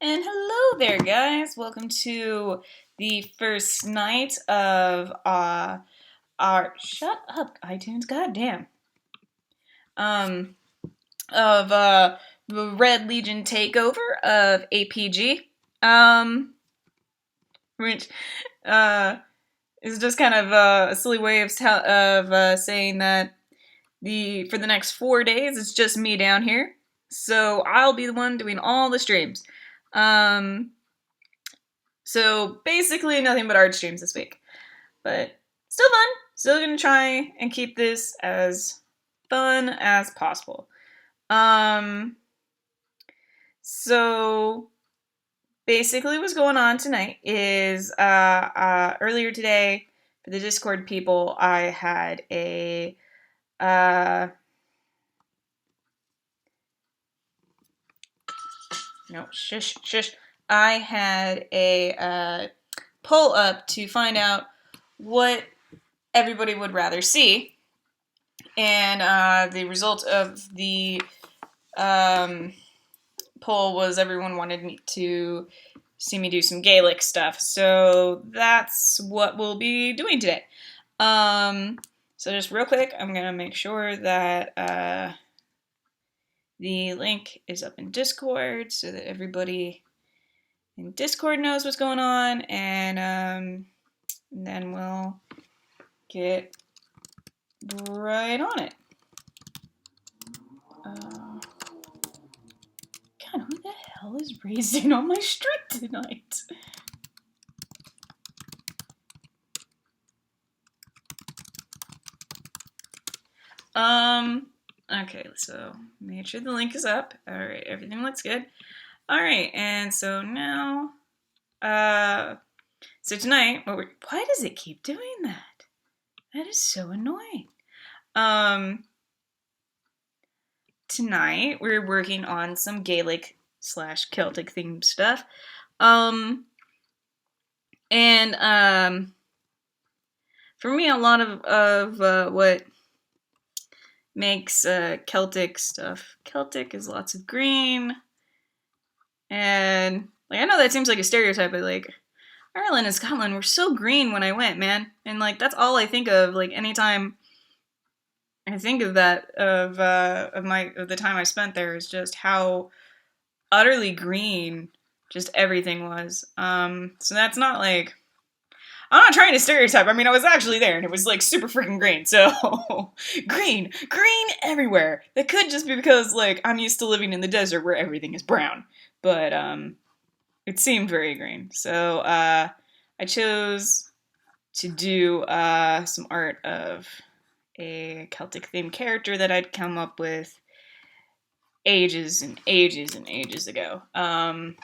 And hello there, guys. Welcome to the first night of our shut up, iTunes. Goddamn. Of the Red Legion takeover of APG. Which is just kind of a silly way of saying that for the next 4 days it's just me down here. So I'll be the one doing all the streams. So basically nothing but art streams this week. But still fun. Still gonna try and keep this as fun as possible. So basically what's going on tonight is earlier today for the Discord people I had a no, shush. I had a poll up to find out what everybody would rather see. And the result of the poll was everyone wanted me to see me do some Gaelic stuff. So that's what we'll be doing today. So just real quick, I'm going to make sure that the link is up in Discord so that everybody in Discord knows what's going on, and then we'll get right on it. God, who the hell is raising on my street tonight? Okay, so make sure the link is up. Alright, everything looks good. Alright, and so now, so tonight, why does it keep doing that? That is so annoying. Tonight, we're working on some Gaelic / Celtic themed stuff. For me, a lot of what makes Celtic stuff Celtic is lots of green. And I know that seems like a stereotype, but Ireland and Scotland were so green when I went, man. And that's all I think of anytime I think of that of the time I spent there is just how utterly green just everything was. So that's not I'm not trying to stereotype. I mean, I was actually there, and it was super freaking green. So green everywhere. That could just be because I'm used to living in the desert where everything is brown, but it seemed very green. So I chose to do some art of a Celtic themed character that I'd come up with ages and ages and ages ago. And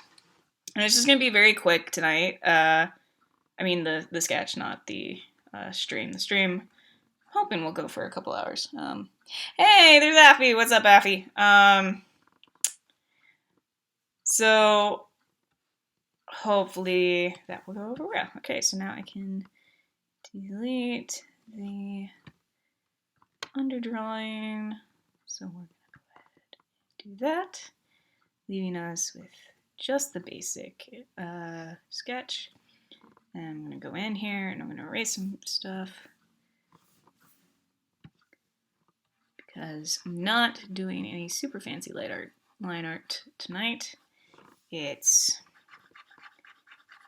it's just gonna be very quick tonight. I mean the sketch, not the stream. The stream, I'm hoping will go for a couple hours. Hey, there's Affy. What's up, Affy? So hopefully that will go over well. Okay, so now I can delete the underdrawing. So we're gonna go ahead and do that, leaving us with just the basic sketch. And I'm going to go in here and I'm going to erase some stuff because I'm not doing any super fancy line art tonight. It's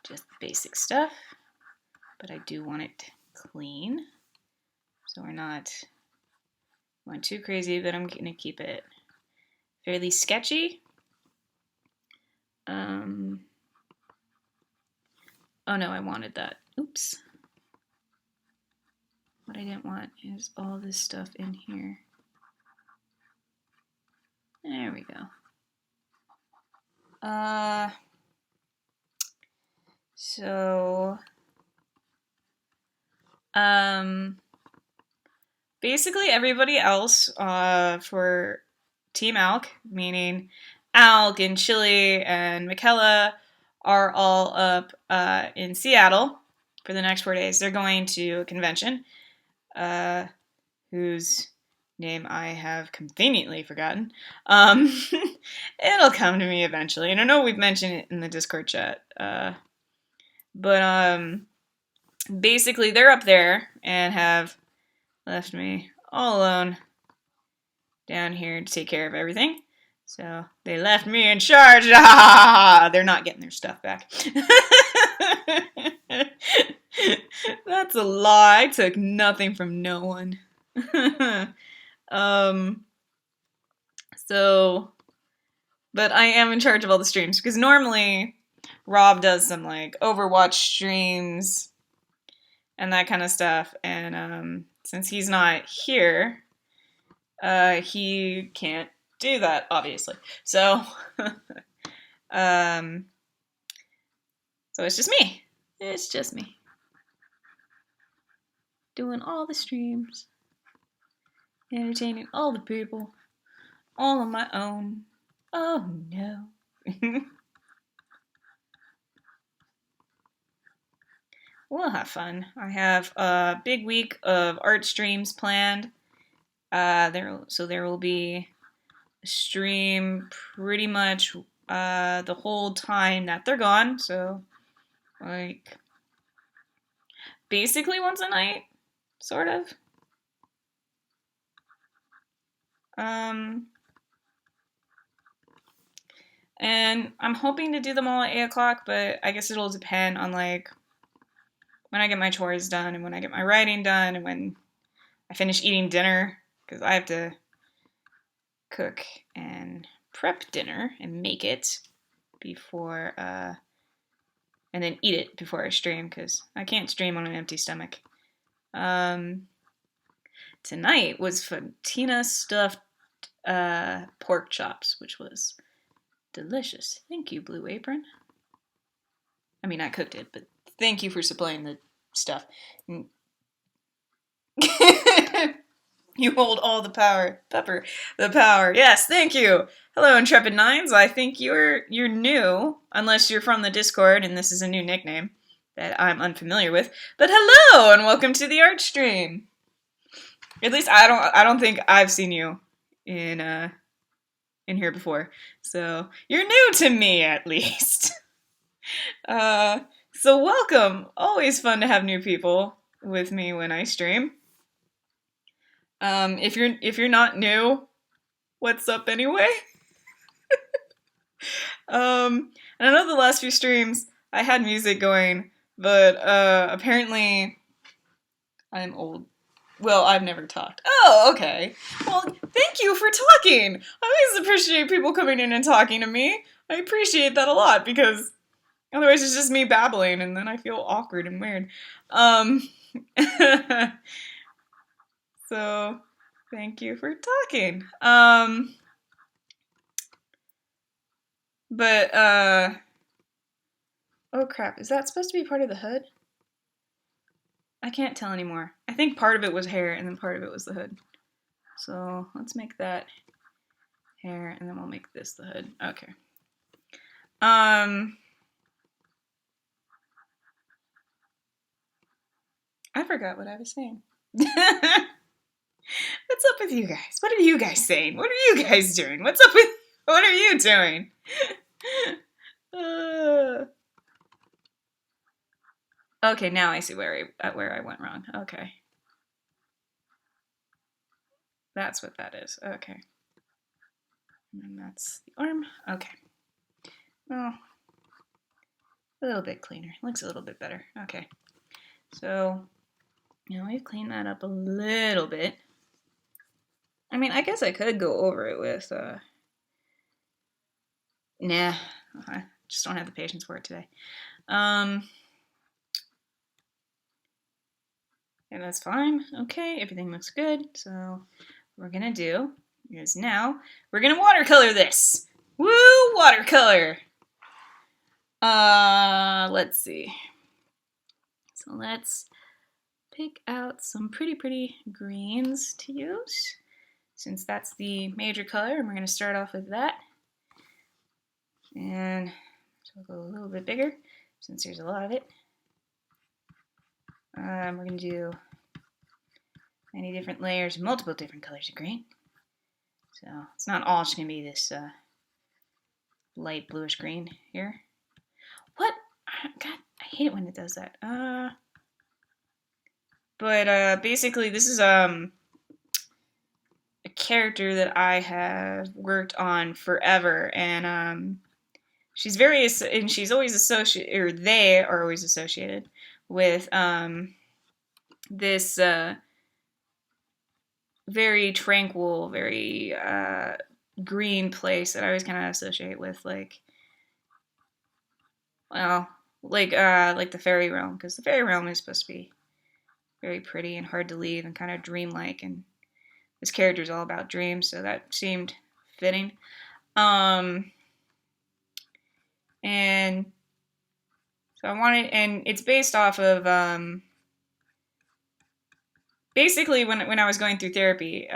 just basic stuff, but I do want it clean. So we're not going too crazy, but I'm going to keep it fairly sketchy. Oh no, I wanted that. Oops. What I didn't want is all this stuff in here. There we go. So basically everybody else for Team Alch, meaning Alch and Chili and Mikella, are all up in Seattle for the next 4 days. They're going to a convention, whose name I have conveniently forgotten. It'll come to me eventually. And I know we've mentioned it in the Discord chat. But basically they're up there and have left me all alone down here to take care of everything. So they left me in charge. They're not getting their stuff back. That's a lie. I took nothing from no one. But I am in charge of all the streams because normally Rob does some like Overwatch streams and that kind of stuff. And since he's not here, he can't do that, obviously. So, so it's just me. It's just me. Doing all the streams. Entertaining all the people. All on my own. Oh, no. We'll have fun. I have a big week of art streams planned. There will be a stream pretty much the whole time that they're gone. So, like, basically once a night, sort of. And I'm hoping to do them all at 8 o'clock, but I guess it'll depend on, like, when I get my chores done and when I get my writing done and when I finish eating dinner, because I have to cook and prep dinner and make it before, and then eat it before I stream, because I can't stream on an empty stomach. Tonight was Fatina stuffed pork chops, which was delicious. Thank you, Blue Apron. I mean, I cooked it, but thank you for supplying the stuff. You hold all the power. Pepper, the power. Yes, thank you. Hello, Intrepid Nines. I think you're new, unless you're from the Discord and this is a new nickname that I'm unfamiliar with. But hello, and welcome to the art stream. At least I don't think I've seen you in here before. So you're new to me, at least. So welcome. Always fun to have new people with me when I stream. If you're not new, what's up anyway? And I know the last few streams I had music going, but apparently I'm old. Well, I've never talked. Oh, okay. Well, thank you for talking. I always appreciate people coming in and talking to me. I appreciate that a lot because otherwise it's just me babbling and then I feel awkward and weird. So thank you for talking. Oh crap, is that supposed to be part of the hood? I can't tell anymore. I think part of it was hair and then part of it was the hood. So let's make that hair and then we'll make this the hood. Okay. I forgot what I was saying. What's up with you guys? What are you guys saying? What are you guys doing? What are you doing? Okay, now I see where I went wrong. Okay. That's what that is. Okay. And then that's the arm. Okay. Well, a little bit cleaner. Looks a little bit better. Okay. So, we've cleaned that up a little bit. I mean, I guess I could go over it with, nah. I just don't have the patience for it today. And that's fine. Okay, everything looks good. So what we're gonna do is now we're gonna watercolor this. Woo, watercolor. Let's see. So let's pick out some pretty greens to use, since that's the major color, and we're gonna start off with that. And so we'll go a little bit bigger, since there's a lot of it. We're going to do many different layers, multiple different colors of green. So it's not all just going to be this light bluish green here. What? God, I hate it when it does that. But basically, this is a character that I have worked on forever, and she's always associated, or they are always associated with this very tranquil, very green place that I always kind of associate with, like, well, like the fairy realm, because the fairy realm is supposed to be very pretty and hard to leave and kind of dreamlike, and this character is all about dreams, so that seemed fitting. And so I wanted, and it's based off of basically when I was going through therapy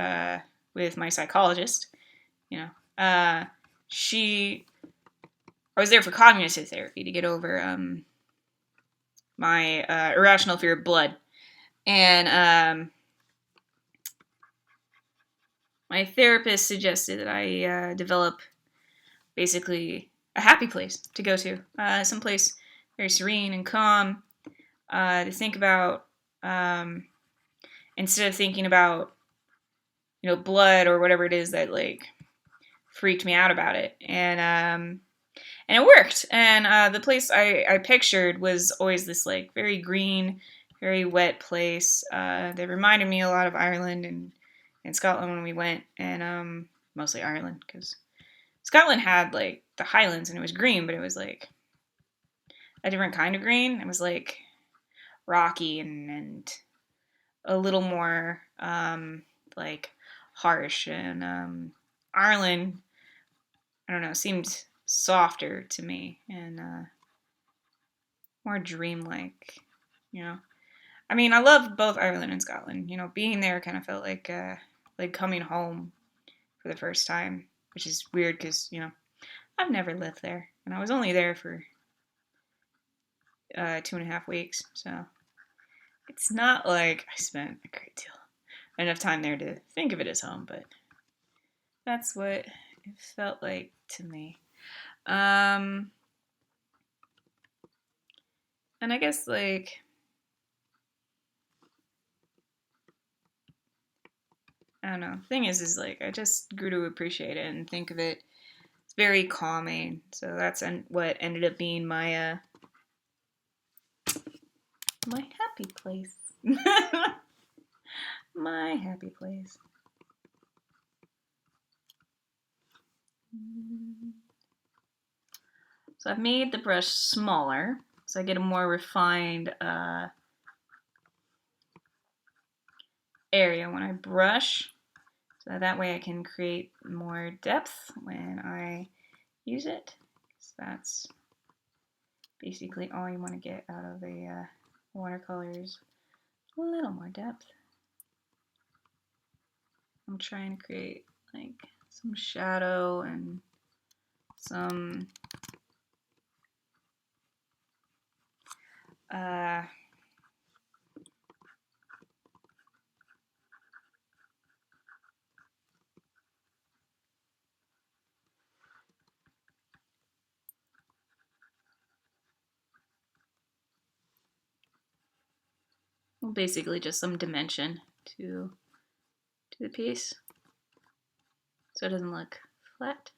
with my psychologist, you know, I was there for cognitive therapy to get over my irrational fear of blood, and my therapist suggested that I develop basically a happy place to go to, someplace very serene and calm to think about, instead of thinking about, blood or whatever it is that like freaked me out about it. And it worked. And the place I pictured was always this like very green, very wet place that reminded me a lot of Ireland and Scotland when we went, and mostly Ireland, because Scotland had like the Highlands and it was green, but it was like a different kind of green. It was like rocky and a little more like harsh, and Ireland, I don't know, seemed softer to me and more dreamlike. I mean, I love both Ireland and Scotland. Being there kind of felt like coming home for the first time, which is weird because I've never lived there, and I was only there for 2.5 weeks, so it's not like I spent a great deal enough time there to think of it as home, but that's what it felt like to me. And I guess like I don't know. The thing is like I just grew to appreciate it and think of it. It's very calming. So that's what ended up being my my happy place. My happy place. So I've made the brush smaller, so I get a more refined area when I brush. So that way I can create more depth when I use it. So that's basically all you want to get out of a watercolor, a little more depth. I'm trying to create like some shadow and some basically just some dimension to the piece so it doesn't look flat.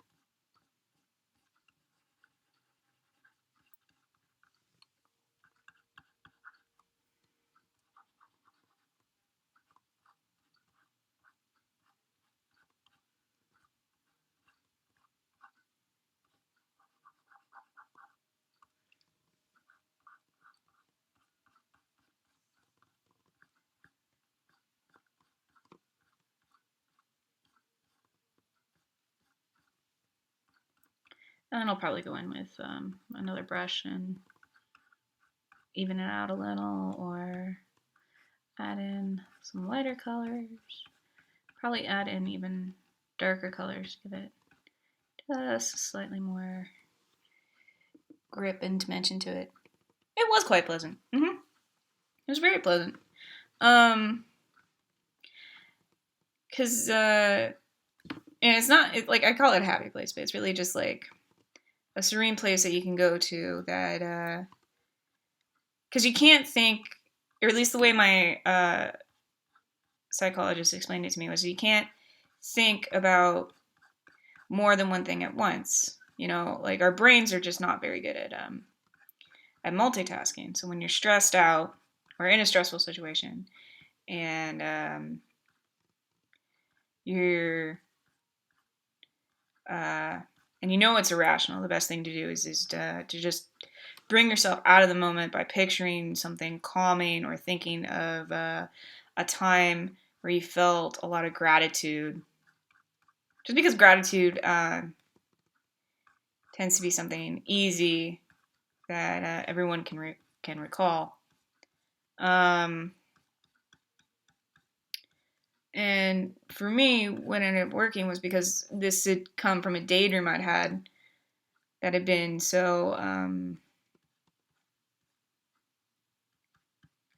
And I'll probably go in with another brush and even it out a little, or add in some lighter colors. Probably add in even darker colors, give it just slightly more grip and dimension to it. It was quite pleasant. It was very pleasant. Because and it's not like I call it a happy place, but it's really just like a serene place that you can go to that, because you can't think, or at least the way my psychologist explained it to me was you can't think about more than one thing at once. You know, like our brains are just not very good at multitasking. So when you're stressed out or in a stressful situation and you're and you know it's irrational, the best thing to do is to just bring yourself out of the moment by picturing something calming or thinking of a time where you felt a lot of gratitude. Just because gratitude tends to be something easy that everyone can recall. And for me, what ended up working was because this had come from a daydream I'd had that had been so,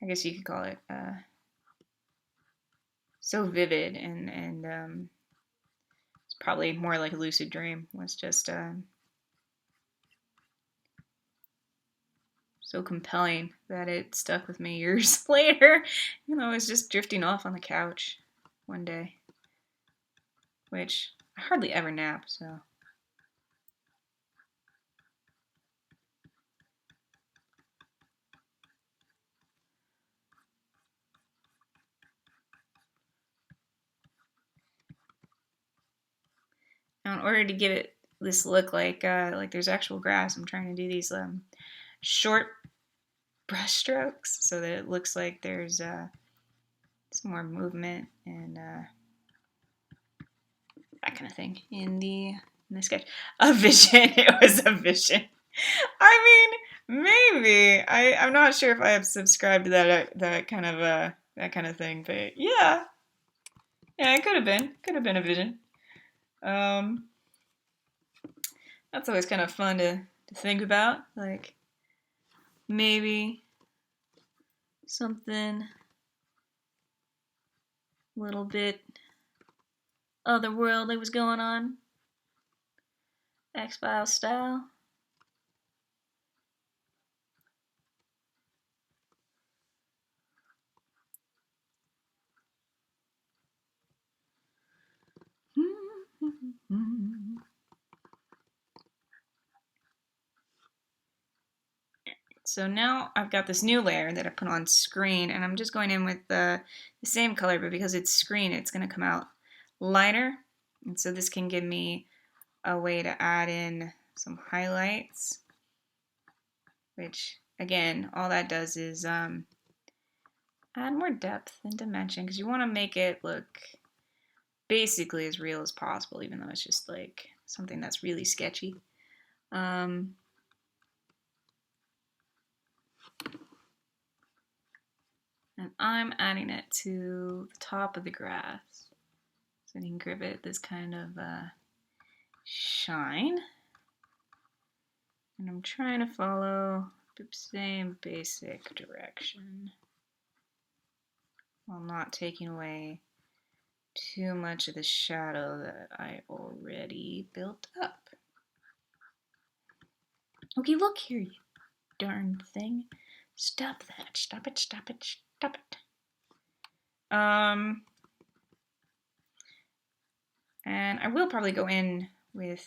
I guess you could call it, so vivid, and it's probably more like a lucid dream. It was just so compelling that it stuck with me years later. You know, I was just drifting off on the couch one day, which I hardly ever nap, so. Now, in order to give it this look like there's actual grass, I'm trying to do these short brush strokes so that it looks like there's some more movement and that kind of thing in the sketch. A vision. It was a vision. I mean, maybe. I'm not sure if I have subscribed to that kind of thing, but yeah, it could have been a vision. That's always kind of fun to think about, like maybe something a little bit otherworldly was going on, X-Files style. So now I've got this new layer that I put on screen, and I'm just going in with the same color, but because it's screen, it's going to come out lighter. And so this can give me a way to add in some highlights, which, again, all that does is add more depth and dimension, because you want to make it look basically as real as possible, even though it's just like something that's really sketchy. And I'm adding it to the top of the grass, so you can give it this kind of shine. And I'm trying to follow the same basic direction while not taking away too much of the shadow that I already built up. Okay, look here, you darn thing. Stop that. Stop it, stop it, stop it. And I will probably go in with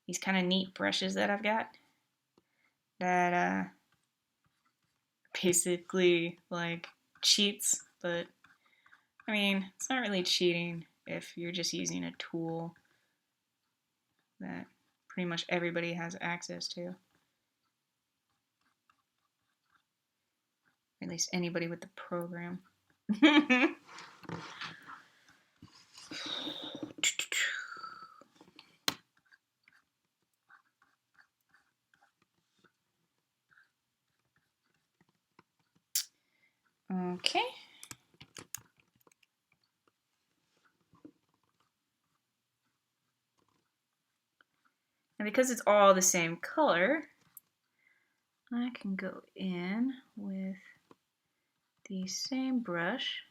these kind of neat brushes that I've got that basically like cheats, but I mean, it's not really cheating if you're just using a tool that pretty much everybody has access to. At least anybody with the program. Okay. And because it's all the same color, I can go in with the same brush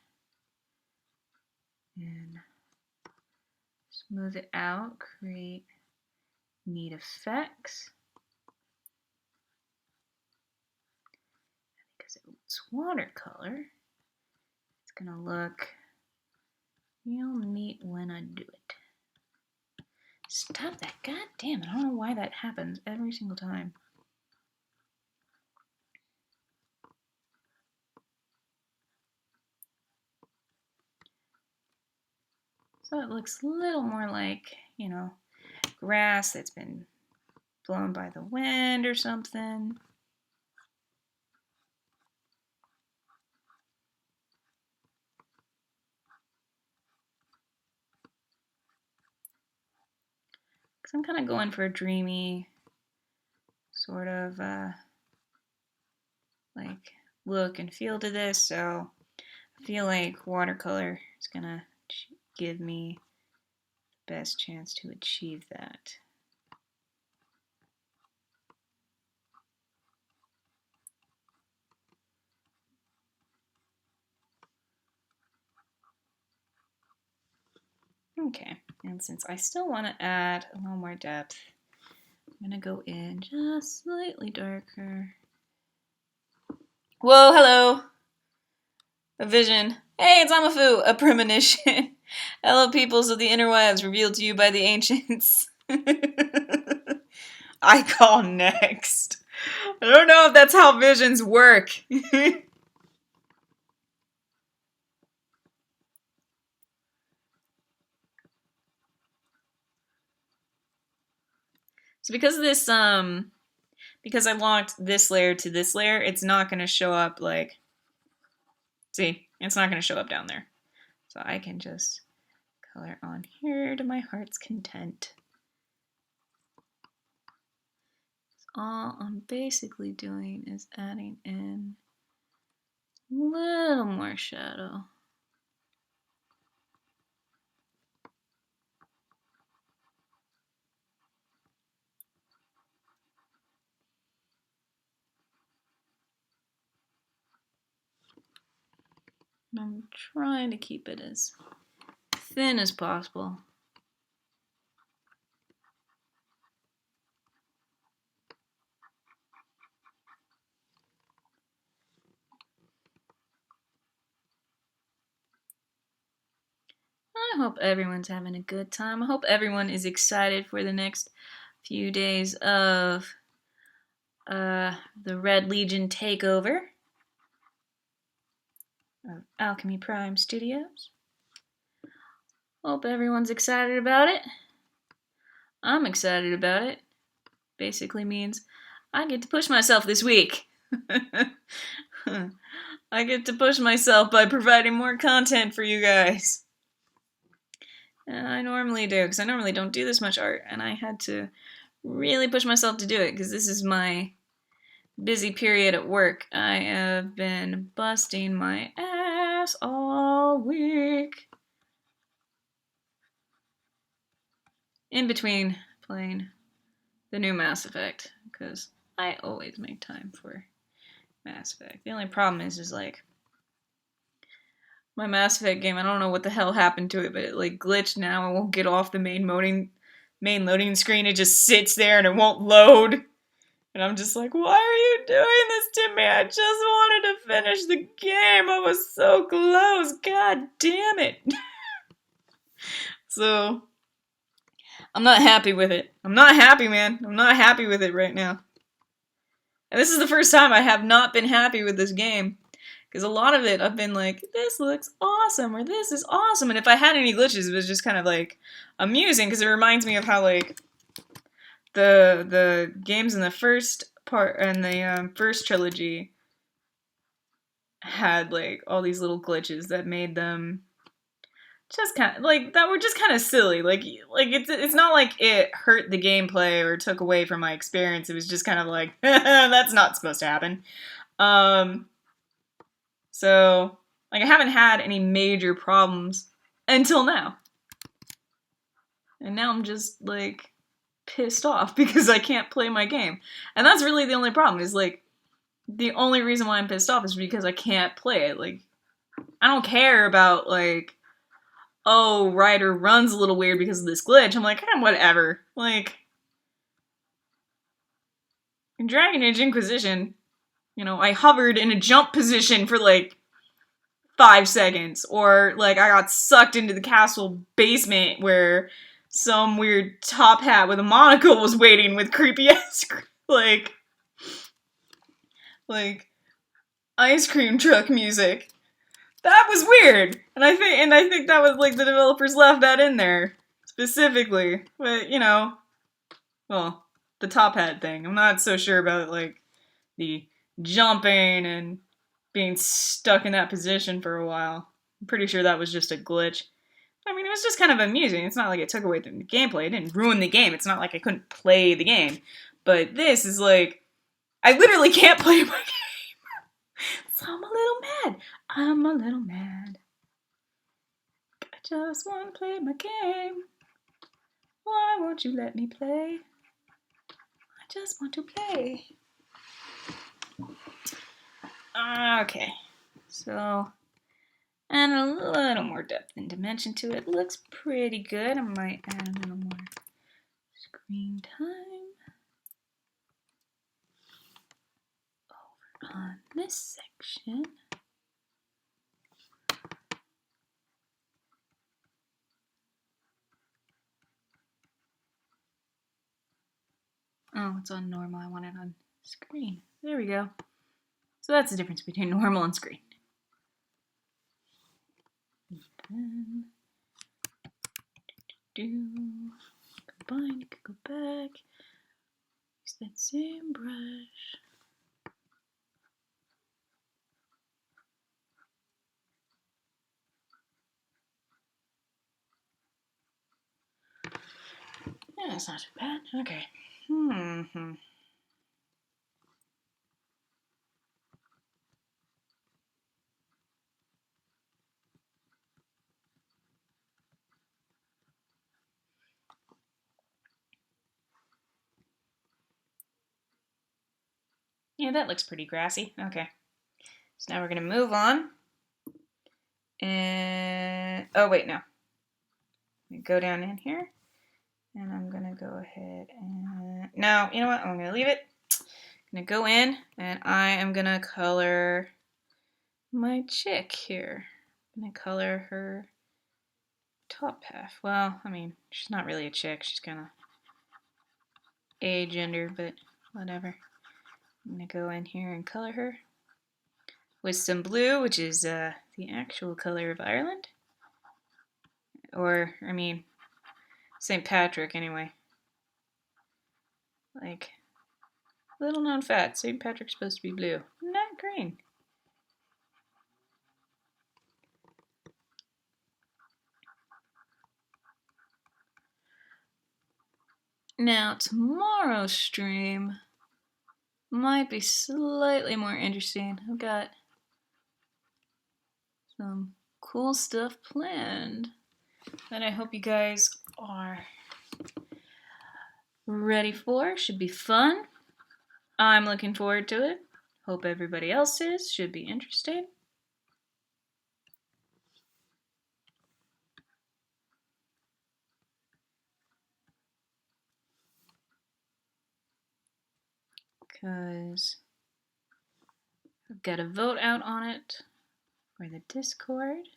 and smooth it out, create neat effects. Because it's watercolor, it's gonna look real neat when I do it. Stop that, god damn it, I don't know why that happens every single time. So it looks a little more like, you know, grass that's been blown by the wind or something. Because I'm kind of going for a dreamy sort of like look and feel to this, so I feel like watercolor is gonna give me the best chance to achieve that. Okay, and since I still want to add a little more depth, I'm gonna go in just slightly darker. Whoa, hello! A vision. Hey, it's Amafu, a premonition. Hello, peoples of the interwebs, revealed to you by the ancients. I call next. I don't know if that's how visions work. So because of this, because I locked this layer to this layer, it's not going to show up like, see, it's not going to show up down there. So I can just color on here to my heart's content. All I'm basically doing is adding in a little more shadow. And I'm trying to keep it as thin as possible. I hope everyone's having a good time. I hope everyone is excited for the next few days of the Red Legion takeover of Alchemyprime Studios. Hope everyone's excited about it. I'm excited about it. Basically means I get to push myself this week. I get to push myself by providing more content for you guys. And I normally do, because I normally don't do this much art, and I had to really push myself to do it, because this is my busy period at work. I have been busting my ass all week. In between playing the new Mass Effect, because I always make time for Mass Effect. The only problem is like, my Mass Effect game, I don't know what the hell happened to it, but it like glitched now. It won't get off the main loading screen. It just sits there and it won't load. And I'm just like, why are you doing this to me? I just wanted to finish the game. I was so close. God damn it. So, I'm not happy with it. I'm not happy, man. I'm not happy with it right now. And this is the first time I have not been happy with this game. Because a lot of it, I've been like, this looks awesome, or this is awesome. And if I had any glitches, it was just kind of like amusing, because it reminds me of how like the games in the first part and the first trilogy had like all these little glitches that made them just kind of like that were just kind of silly. Like it's not like it hurt the gameplay or took away from my experience. It was just kind of like that's not supposed to happen. So like I haven't had any major problems until now. And now I'm just like pissed off because I can't play my game. And that's really the only problem, is like the only reason why I'm pissed off is because I can't play it. Like I don't care about like, oh, Ryder runs a little weird because of this glitch. I'm like, whatever. Like In Dragon Age Inquisition, you know, I hovered in a jump position for like 5 seconds, or like I got sucked into the castle basement where some weird top hat with a monocle was waiting with creepy ass like ice cream truck music. That was weird, and I think that was like the developers left that in there specifically. But you know, well, the top hat thing, I'm not so sure about like the jumping and being stuck in that position for a while. I'm pretty sure that was just a glitch. I mean, it was just kind of amusing. It's not like it took away from the gameplay. It didn't ruin the game. It's not like I couldn't play the game. But this is like, I literally can't play my game. So I'm a little mad. I'm a little mad. I just want to play my game. Why won't you let me play? I just want to play. Okay. So, and a little more depth and dimension to it. Looks pretty good. I might add a little more screen time over on this section. Oh, it's on normal. I want it on screen. There we go. So that's the difference between normal and screen. And then, combine, you could go back. Use that same brush. Yeah, that's not too bad. Okay. Yeah, that looks pretty grassy. Okay. So now we're going to move on. And, oh wait, no. Go down in here. And I'm going to go ahead and, no, you know what? I'm going to leave it. I'm going to go in and I am going to color my chick here. I'm going to color her top half. Well, I mean, she's not really a chick. She's kind of agender, but whatever. I'm going to go in here and color her with some blue, which is the actual color of Ireland. Or, I mean, St. Patrick, anyway. Like, little known fact, St. Patrick's supposed to be blue, not green. Now, tomorrow's stream might be slightly more interesting. I've got some cool stuff planned that I hope you guys are ready for. Should be fun. I'm looking forward to it. Hope everybody else is. Should be interesting. Because I've got a vote out on it for the Discord.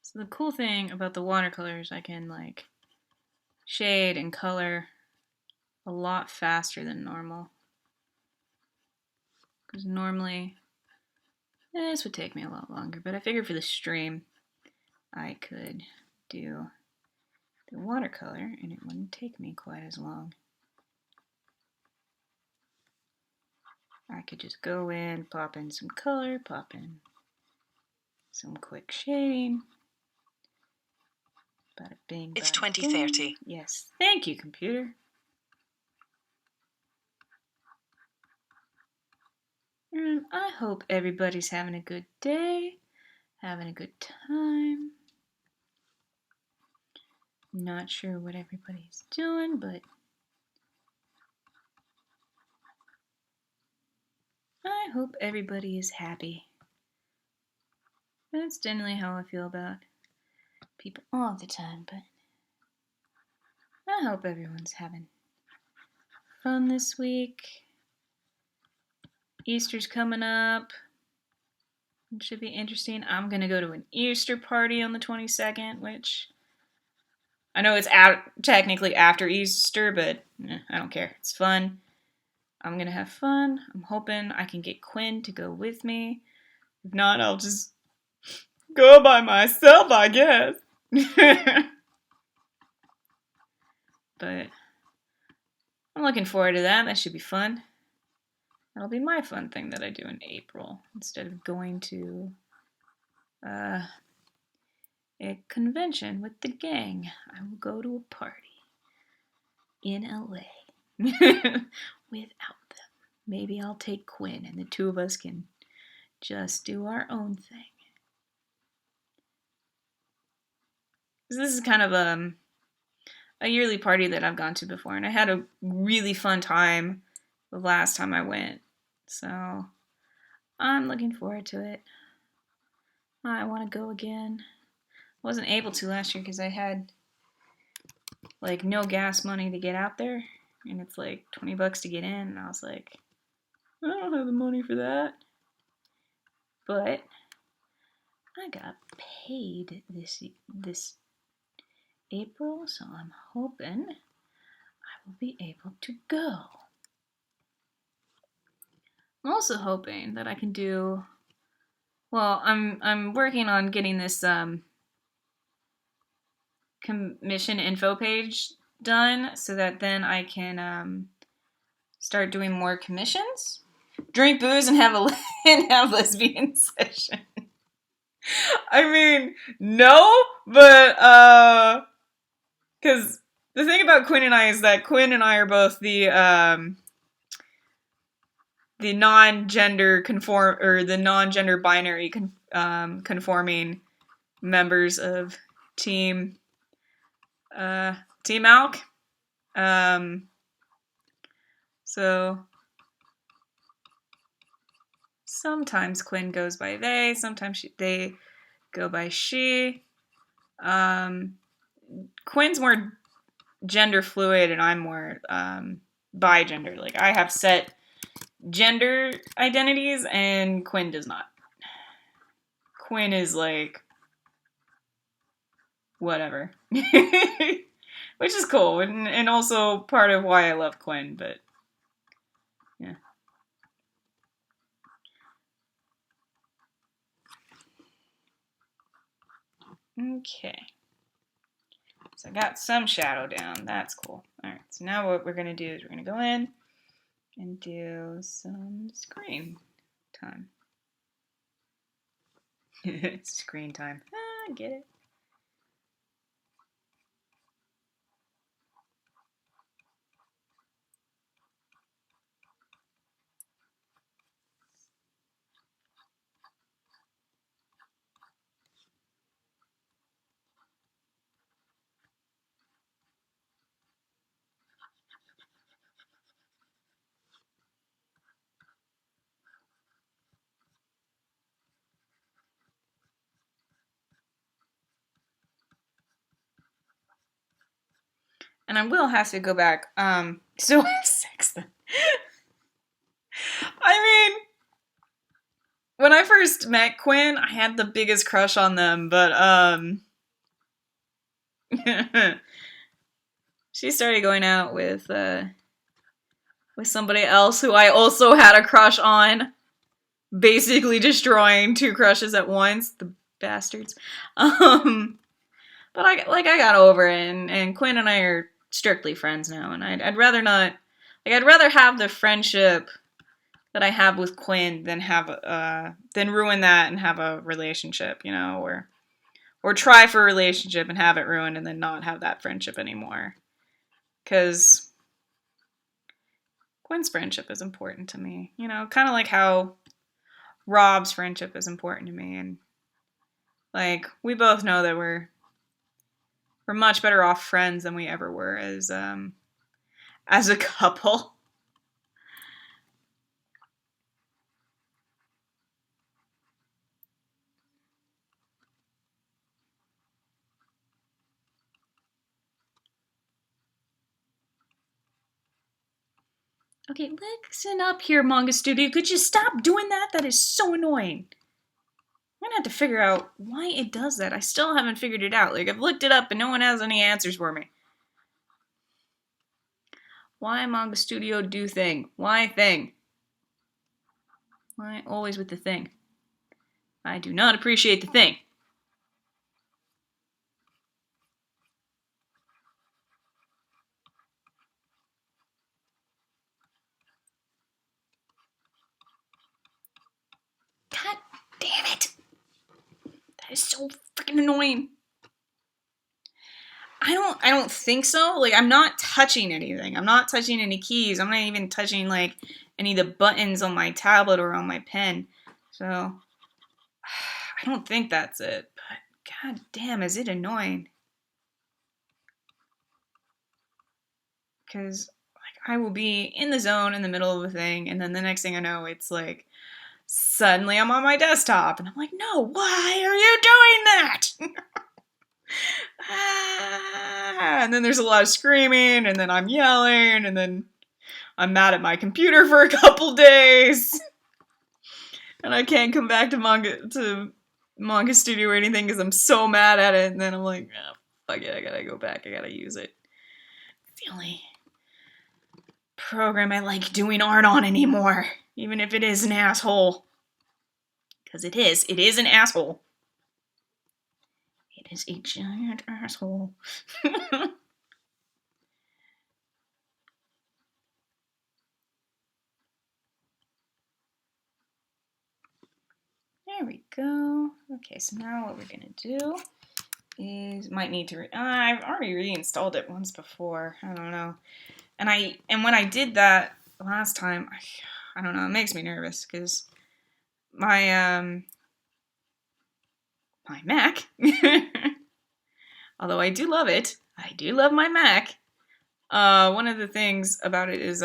So the cool thing about the watercolors, I can like shade and color a lot faster than normal. Because normally this would take me a lot longer, but I figured for the stream I could do the watercolor and it wouldn't take me quite as long. I could just go in, pop in some color, pop in some quick shading. Bada bing, bada it's 2030. Boom. Yes, thank you, computer. And I hope everybody's having a good day, having a good time. Not sure what everybody's doing, but I hope everybody is happy. That's generally how I feel about people all the time, but I hope everyone's having fun this week. Easter's coming up. It should be interesting. I'm going to go to an Easter party on the 22nd, which I know it's technically after Easter, but I don't care. It's fun. I'm going to have fun. I'm hoping I can get Quinn to go with me. If not, I'll just go by myself, I guess. But I'm looking forward to that. That should be fun. That'll be my fun thing that I do in April. Instead of going to a convention with the gang, I will go to a party in LA without them. Maybe I'll take Quinn and the two of us can just do our own thing. This is kind of a yearly party that I've gone to before, and I had a really fun time the last time I went. So I'm looking forward to it. I want to go again. Wasn't able to last year because I had like no gas money to get out there, and it's like $20 to get in, and I was like, I don't have the money for that. But I got paid this April, so I'm hoping I will be able to go. I'm also hoping that I can do. Well, I'm working on getting this commission info page done so that then I can start doing more commissions, drink booze, and have lesbian session. I mean, no, but because the thing about Quinn and I is that Quinn and I are both the non-gender binary conforming members of Team Alch. So sometimes Quinn goes by they, sometimes they go by she. Quinn's more gender fluid and I'm more bi-gender. Like, I have set gender identities and Quinn does not. Quinn is like whatever. Which is cool, and also part of why I love Quinn, but yeah. Okay. So I got some shadow down. That's cool. Alright, so now what we're going to do is we're going to go in and do some screen time. Screen time. I get it. And I will have to go back. Still have sex then. I mean, when I first met Quinn, I had the biggest crush on them, but she started going out with somebody else who I also had a crush on, basically destroying two crushes at once. The bastards. But I got over it, and Quinn and I are strictly friends now, and I'd rather not. Like, I'd rather have the friendship that I have with Quinn than ruin that and have a relationship, you know, or try for a relationship and have it ruined and then not have that friendship anymore. Because Quinn's friendship is important to me, you know, kind of like how Rob's friendship is important to me, and like we both know that we're much better off friends than we ever were as a couple. Okay, listen up here, Manga Studio. Could you stop doing that? That is so annoying. I'm gonna have to figure out why it does that. I still haven't figured it out. Like, I've looked it up and no one has any answers for me. Why Manga Studio do thing? Why thing? Why always with the thing? I do not appreciate the thing. God damn it! That is so freaking annoying. I don't think so. Like, I'm not touching anything. I'm not touching any keys. I'm not even touching like any of the buttons on my tablet or on my pen. So I don't think that's it. But god damn, is it annoying? Because like I will be in the zone in the middle of a thing, and then the next thing I know, it's like suddenly I'm on my desktop, and I'm like, no, why are you doing that? And then there's a lot of screaming, and then I'm yelling, and then I'm mad at my computer for a couple days, and I can't come back to Manga Studio or anything because I'm so mad at it. And then I'm like, oh, fuck it, I gotta go back. I gotta use it. It's the only program I like doing art on anymore, even if it is an asshole. Because it is. It is an asshole. It is a giant asshole. There we go. Okay, so now what we're gonna do is might need to. I've already reinstalled it once before. I don't know, and when I did that last time, I don't know. It makes me nervous because my my Mac. Although I do love it, I do love my Mac. One of the things about it is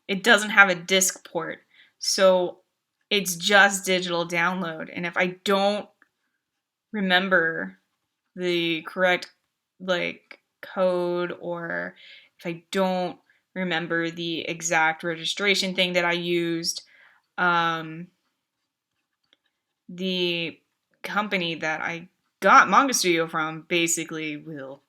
it doesn't have a disk port, so it's just digital download. And if I don't remember the correct like code, or if I don't remember the exact registration thing that I used, the company that I got Manga Studio from basically will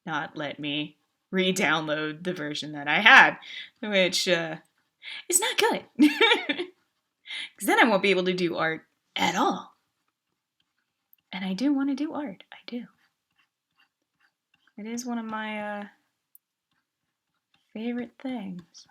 not let me re-download the version that I had, which is not good. Because then I won't be able to do art at all. And I do want to do art. I do. It is one of my favorite things.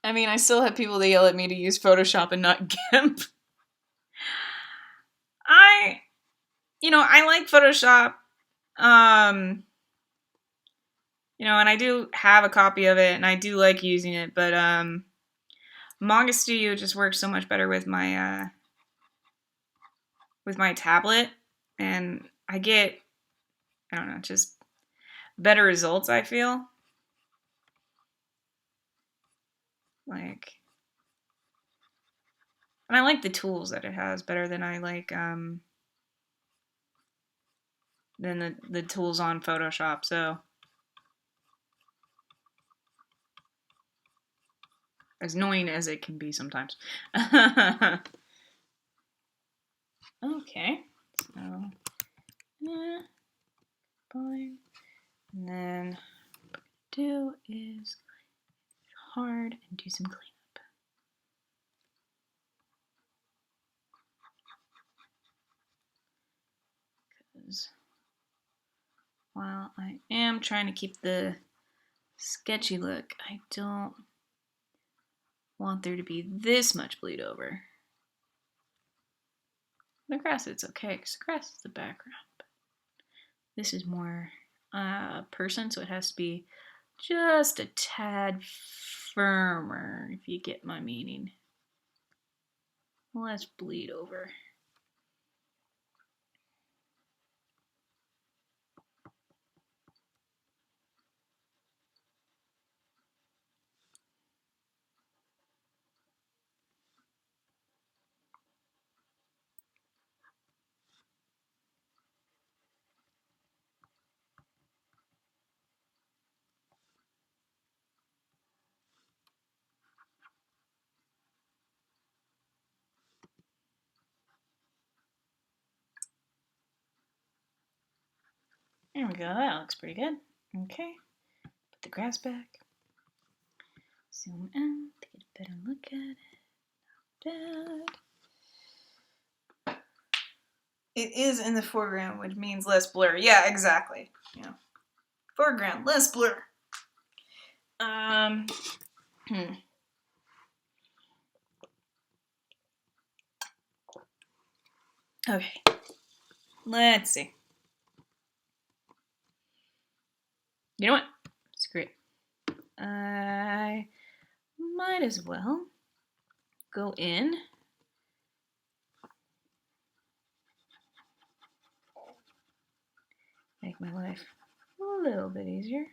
I mean, I still have people that yell at me to use Photoshop and not GIMP. I like Photoshop. And I do have a copy of it, and I do like using it, but Manga Studio just works so much better with my tablet, and I get, I don't know, just better results, I feel. Like, and I like the tools that it has better than I like than the tools on Photoshop. So as annoying as it can be sometimes. Okay, so fine. And then what I'm do is hard and do some cleanup. Because while I am trying to keep the sketchy look, I don't want there to be this much bleed over. The grass, it's okay, because the grass is the background. This is more person, so it has to be just a tad firmer, if you get my meaning. Less bleed over. There we go, that looks pretty good. Okay, put the grass back. Zoom in to get a better look at it. Bad. It is in the foreground, which means less blur. Yeah, exactly. Yeah. Foreground, less blur. Okay. Let's see. You know what? Screw it. I might as well go in. Make my life a little bit easier.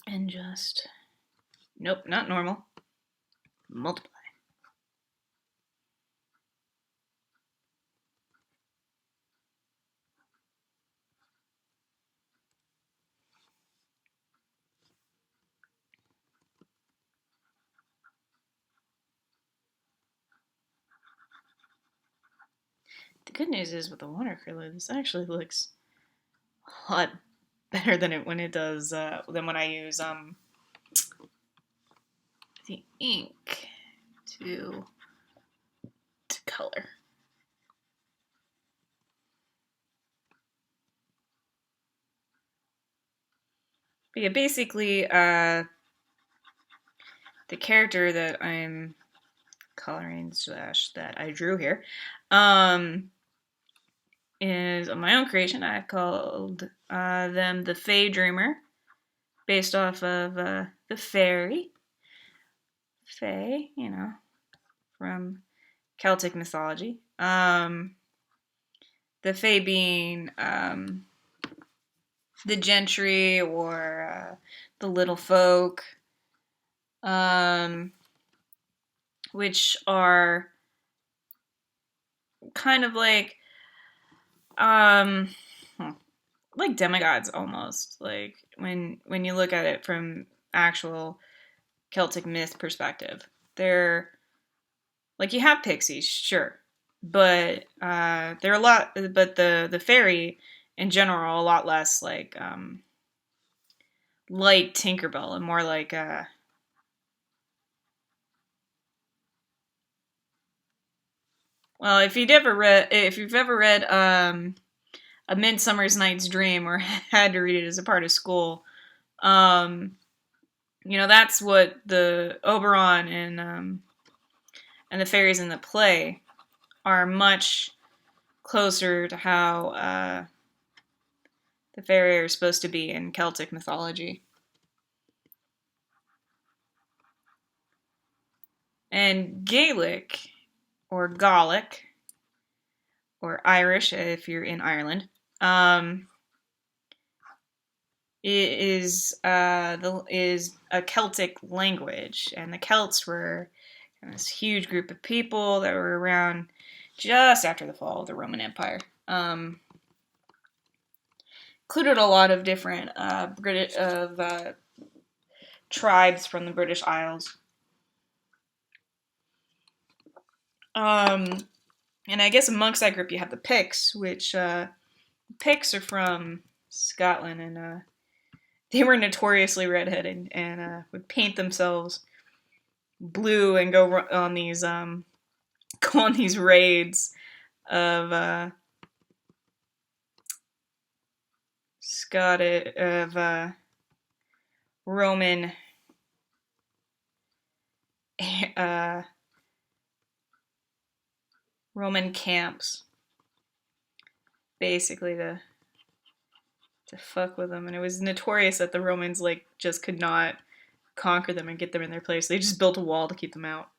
And just, nope, not normal. Multiply. The good news is with the watercolor, this actually looks a lot better than when I use the ink to color. But yeah, basically, the character that I'm coloring / that I drew here, is of my own creation. I've called them the Fae Dreamer, based off of the fairy. Fae, from Celtic mythology. The Fae being the gentry or the little folk, which are kind of like demigods almost. Like when you look at it from actual Celtic myth perspective, they're like, you have pixies, sure, but they're a lot. But the fairy in general are a lot less like Tinkerbell and more like well, if you've ever read A Midsummer's Night's Dream or had to read it as a part of school, that's what the Oberon and the fairies in the play are much closer to how the fairy are supposed to be in Celtic mythology. And Gaelic, or Gaelic, or Irish if you're in Ireland, is a Celtic language, and the Celts were this huge group of people that were around just after the fall of the Roman Empire. Included a lot of different tribes from the British Isles. And I guess amongst that group you have the Picts, which Picts are from Scotland, and they were notoriously redheaded and would paint themselves blue and go on these raids of Roman Roman camps, basically to fuck with them. And it was notorious that the Romans like just could not conquer them and get them in their place. They just built a wall to keep them out.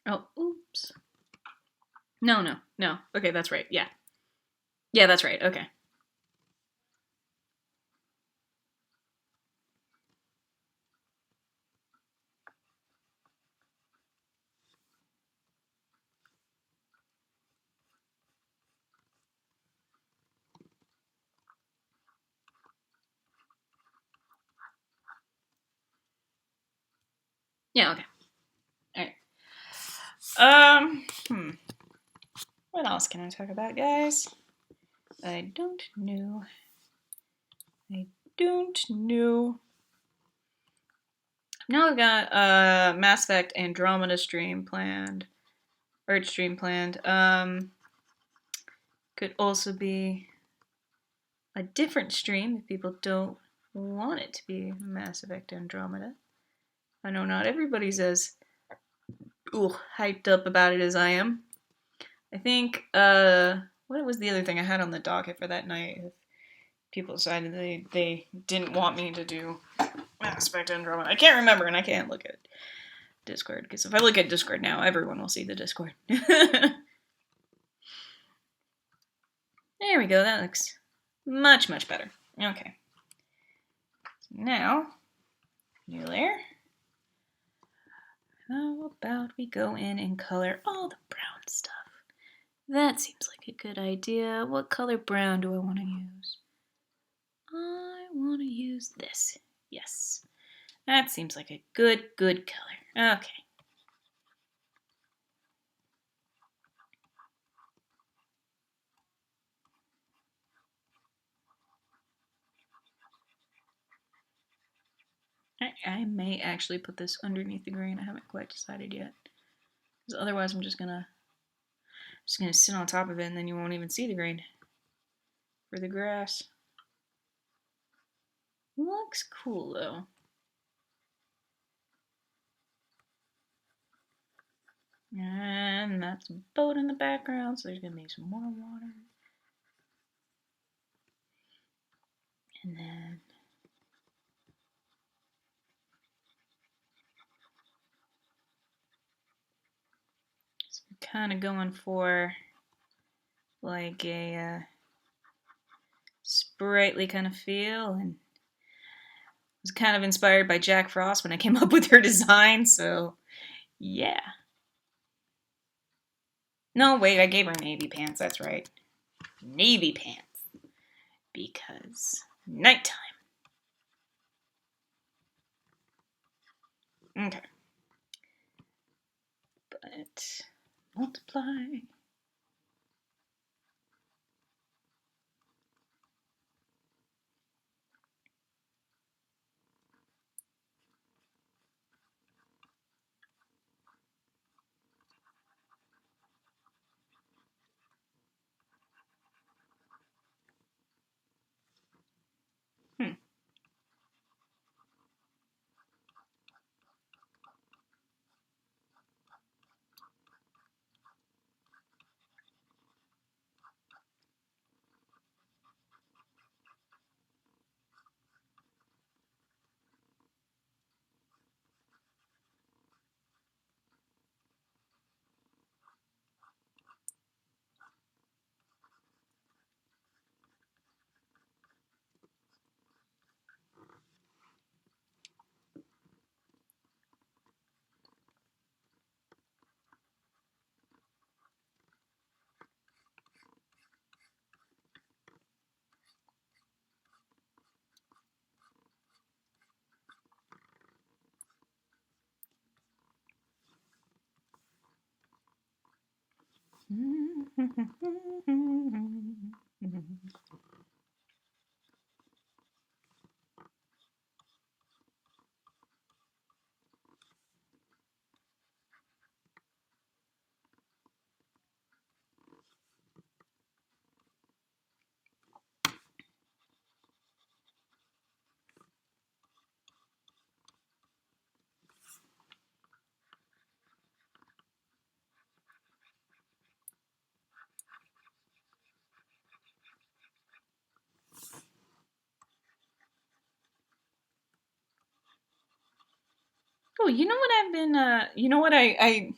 Oh, oops. No. Okay, that's right. Yeah. Yeah, that's right. Okay. Yeah, okay. Alright. What else can I talk about, guys? I don't know. Now I've got Mass Effect Andromeda stream planned. Earth stream planned. Could also be a different stream if people don't want it to be Mass Effect Andromeda. I know not everybody's as hyped up about it as I am. I think, what was the other thing I had on the docket for that night? If people decided they didn't want me to do Mass Effect Andromeda. I can't remember, and I can't look at Discord, because if I look at Discord now, everyone will see the Discord. There we go, that looks much, much better. Okay. So now, new layer. How about we go in and color all the brown stuff? That seems like a good idea. What color brown do I want to use? I want to use this. Yes. That seems like a good color. Okay. I may actually put this underneath the grain. I haven't quite decided yet. Because otherwise I'm just gonna sit on top of it and then you won't even see the grain. For the grass. Looks cool though. And that's a boat in the background, so there's gonna be some more water. And then so I'm kind of going for like a sprightly kind of feel, and was kind of inspired by Jack Frost when I came up with her design, so yeah. No, wait, I gave her navy pants, that's right. Navy pants. Because nighttime. Okay. But multiply. Oh, you know what I've been, you know what I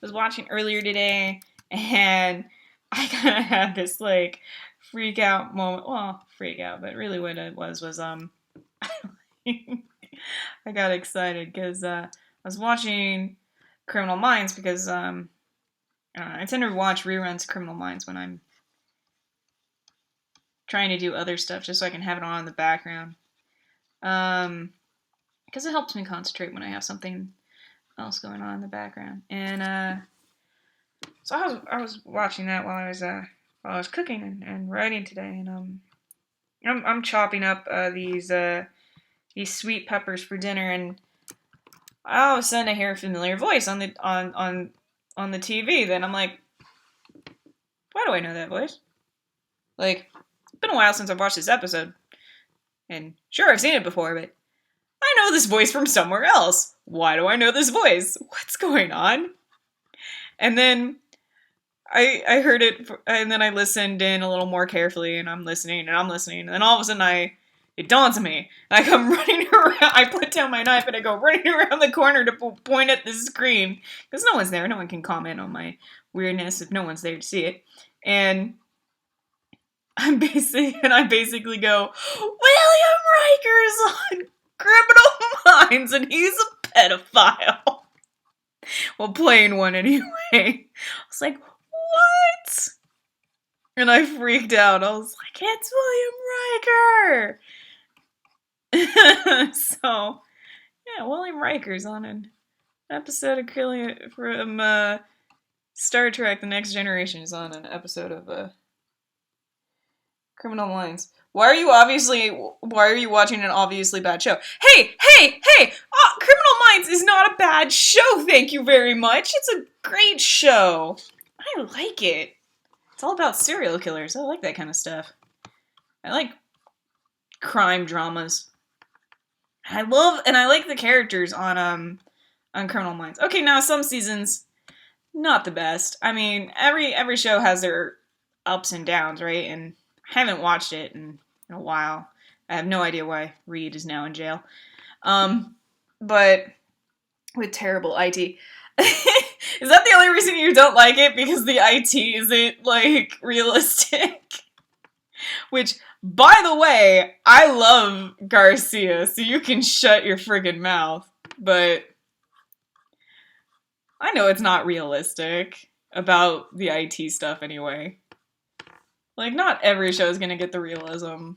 was watching earlier today, and I kind of had this, like, freak out moment. Well, freak out, but really what it was, I got excited because I was watching Criminal Minds because, I tend to watch reruns of Criminal Minds when I'm trying to do other stuff just so I can have it on in the background. Because it helps me concentrate when I have something else going on in the background. And so I was watching that while I was cooking and writing today, and I'm chopping up these sweet peppers for dinner, and all of a sudden I hear a familiar voice on the TV. Then I'm like, why do I know that voice? Like, it's been a while since I've watched this episode, and sure I've seen it before, but I know this voice from somewhere else. Why do I know this voice? What's going on? And then I heard it, and then I listened in a little more carefully, and I'm listening, and then all of a sudden it dawns on me. I come running around, I put down my knife, and I go running around the corner to point at the screen, because no one's there, no one can comment on my weirdness if no one's there to see it. And I basically go, William Riker's on Criminal Minds, and he's a pedophile. Well, playing one anyway. I was like, what? And I freaked out. I was like, it's William Riker! So, yeah, William Riker's on an episode of from Star Trek The Next Generation is on an episode of Criminal Minds. Why are you watching an obviously bad show? Hey! Criminal Minds is not a bad show, thank you very much. It's a great show. I like it. It's all about serial killers. I like that kind of stuff. I like crime dramas. I like the characters on Criminal Minds. Okay, now some seasons, not the best. I mean, every show has their ups and downs, right? And I haven't watched it in a while. I have no idea why Reed is now in jail. But with terrible IT. Is that the only reason you don't like it? Because the IT isn't, like, realistic? Which, by the way, I love Garcia, so you can shut your friggin' mouth. But I know it's not realistic about the IT stuff anyway. Like, not every show is gonna get the realism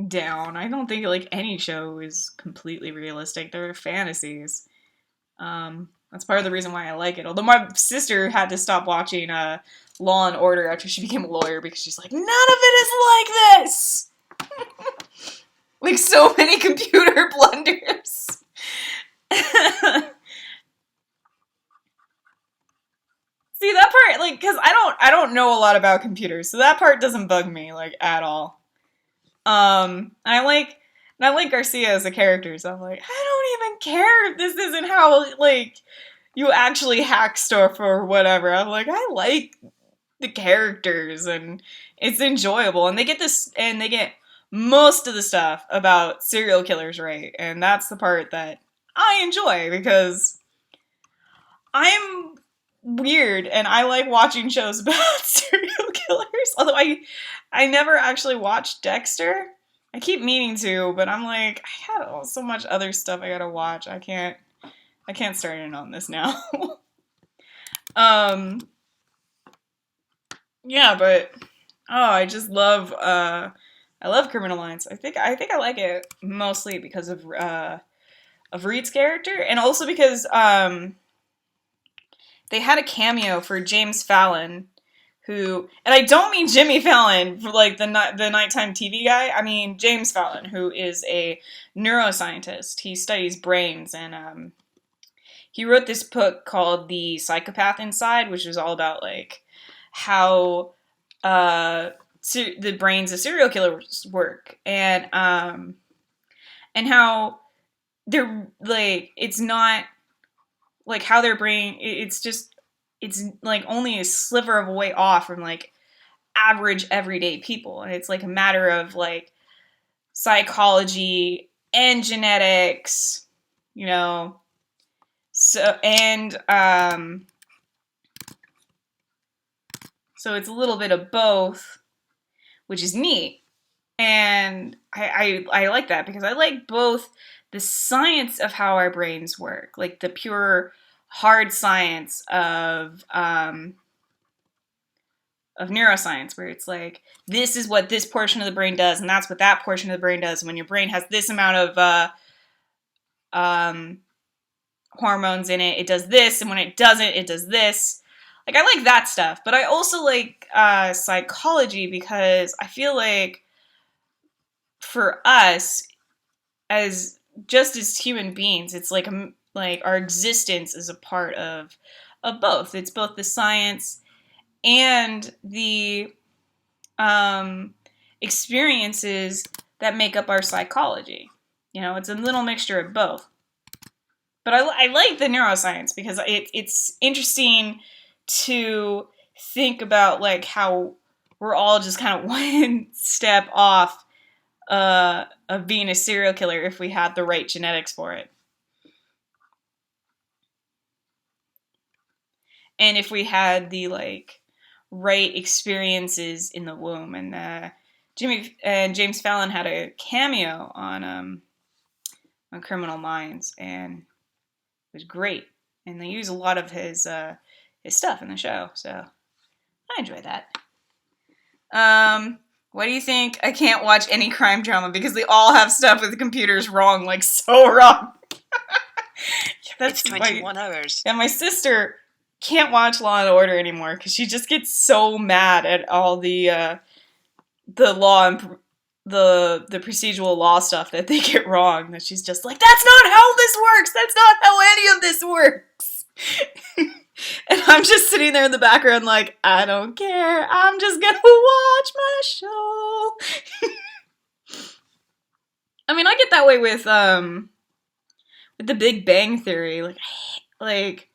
down. I don't think, like, any show is completely realistic. They're fantasies. That's part of the reason why I like it. Although my sister had to stop watching Law and Order after she became a lawyer because she's like, none of it is like this! Like, so many computer blunders. See, that part, like, because I don't know a lot about computers, so that part doesn't bug me, like, at all. I like Garcia as a character, so I'm like, I don't even care if this isn't how, like, you actually hack stuff or whatever. I'm like, I like the characters, and it's enjoyable, and they get most of the stuff about serial killers right, and that's the part that I enjoy, because I'm weird, and I like watching shows about serial killers, although I never actually watched Dexter. I keep meaning to, but I'm like, I had so much other stuff I gotta watch. I can't start in on this now. Yeah, but I just love I love Criminal Minds. I think I like it mostly because of Reed's character, and also because they had a cameo for James Fallon, who, and I don't mean Jimmy Fallon, like the nighttime TV guy. I mean James Fallon, who is a neuroscientist. He studies brains, and he wrote this book called The Psychopath Inside, which is all about, like, how the brains of serial killers work, and how they're, like, it's not like how their brain, it's like only a sliver of a way off from, like, average everyday people, and it's like a matter of, like, psychology and genetics, you know. So, and so it's a little bit of both, which is neat. And I like that, because I like both the science of how our brains work, like the pure hard science of neuroscience, where it's like, this is what this portion of the brain does, and that's what that portion of the brain does. And when your brain has this amount of hormones in it, it does this, and when it doesn't, it does this. Like, I like that stuff, but I also like psychology, because I feel like for us, as human beings, it's like our existence is a part of both. It's both the science and the experiences that make up our psychology. You know, it's a little mixture of both. But I like the neuroscience, because it's interesting to think about, like, how we're all just kind of one step off of being a serial killer if we had the right genetics for it. And if we had the, like, right experiences in the womb. And James Fallon had a cameo on Criminal Minds, and it was great. And they use a lot of his stuff in the show, so I enjoy that. What do you think? I can't watch any crime drama because they all have stuff with the computers wrong, like, so wrong. It's 21 hours. Yeah, my sister can't watch Law and Order anymore because she just gets so mad at all the law and the procedural law stuff that they get wrong, that she's just like, that's not how this works! That's not how any of this works! And I'm just sitting there in the background like, I don't care, I'm just gonna watch my show. I mean, I get that way with The Big Bang Theory. Like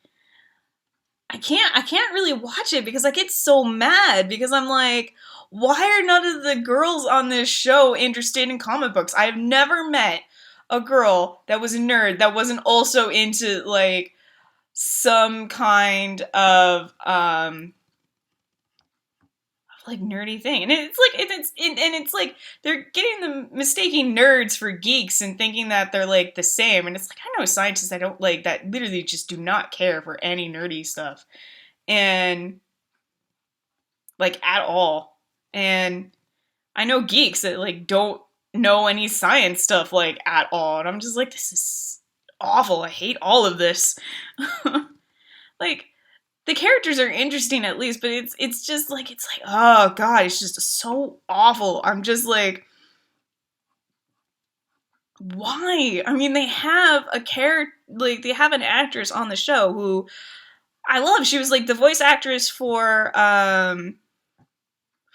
I can't really watch it because I get so mad because I'm like, why are none of the girls on this show interested in comic books? I have never met a girl that was a nerd that wasn't also into like some kind of like nerdy thing. And it's like they're getting them mistaking nerds for geeks and thinking that they're like the same. And it's like, I know scientists I don't like that literally just do not care for any nerdy stuff. And like at all. And I know geeks that like don't know any science stuff like at all. And I'm just like, this is awful. I hate all of this. Like, the characters are interesting at least, but it's just like, it's like, oh god, it's just so awful. I'm just like, why? I mean, they have a like they have an actress on the show who I love. She was like the voice actress for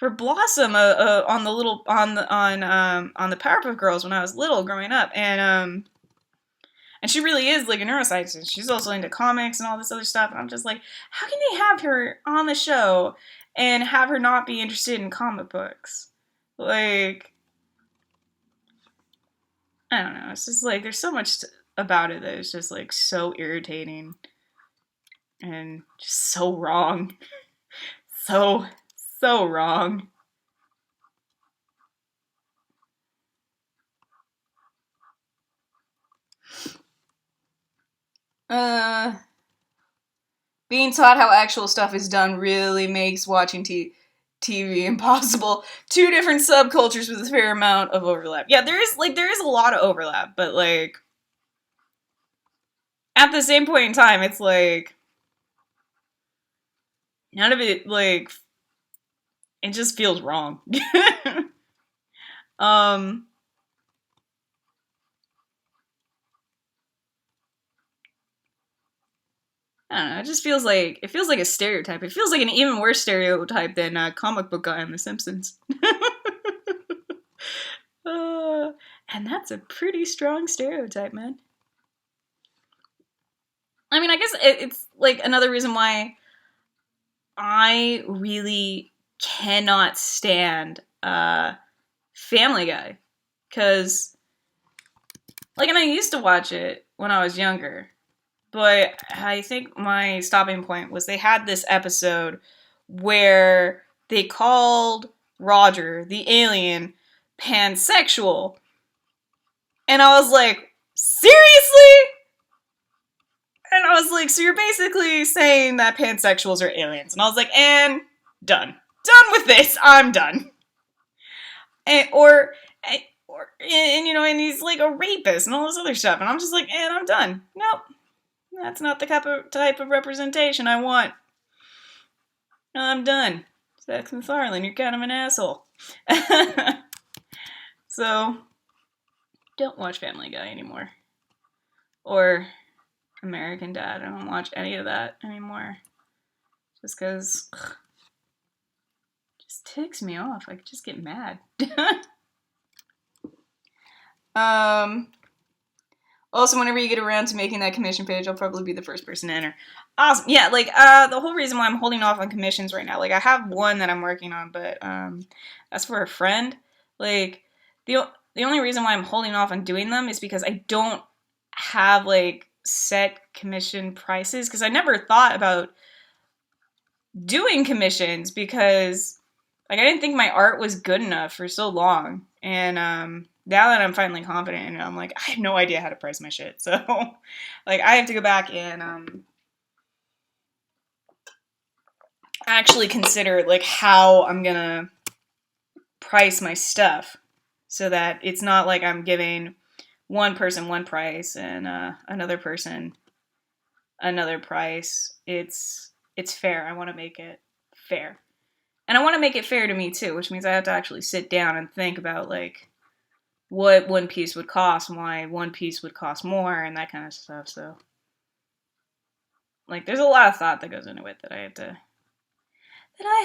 Blossom on the Powerpuff Girls when I was little growing up, and she really is like a neuroscientist. She's also into comics and all this other stuff. And I'm just like, how can they have her on the show and have her not be interested in comic books? Like, I don't know. It's just like, there's so much about it that is just like so irritating and just so wrong. So wrong. Being taught how actual stuff is done really makes watching TV impossible. Two different subcultures with a fair amount of overlap. Yeah, there is a lot of overlap, but like at the same point in time, it's like none of it like it just feels wrong. I don't know. It just feels like a stereotype. It feels like an even worse stereotype than a comic book guy on The Simpsons. And that's a pretty strong stereotype, man. I mean, I guess it's like another reason why I really cannot stand Family Guy, because like, and I used to watch it when I was younger. But I think my stopping point was they had this episode where they called Roger, the alien, pansexual. And I was like, seriously? And I was like, so you're basically saying that pansexuals are aliens. And I was like, and done. Done with this. I'm done. And you know, and he's like a rapist and all this other stuff. And I'm just like, and I'm done. Nope. That's not the type of representation I want. I'm done. Sex MacFarlane, you're kind of an asshole. So, don't watch Family Guy anymore. Or American Dad. I don't watch any of that anymore. Just because it just ticks me off. I just get mad. Also, whenever you get around to making that commission page, I'll probably be the first person to enter. Awesome. Yeah, like, the whole reason why I'm holding off on commissions right now, like, I have one that I'm working on, but, that's for a friend. Like, the only reason why I'm holding off on doing them is because I don't have, like, set commission prices, because I never thought about doing commissions, because, like, I didn't think my art was good enough for so long, and, now that I'm finally confident in it, I'm like, I have no idea how to price my shit. So, like, I have to go back and actually consider, like, how I'm gonna price my stuff so that it's not like I'm giving one person one price and another person another price. It's it's fair. I want to make it fair. And I want to make it fair to me too, which means I have to actually sit down and think about, like, what one piece would cost and why one piece would cost more and that kind of stuff. So, like, there's a lot of thought that goes into it that I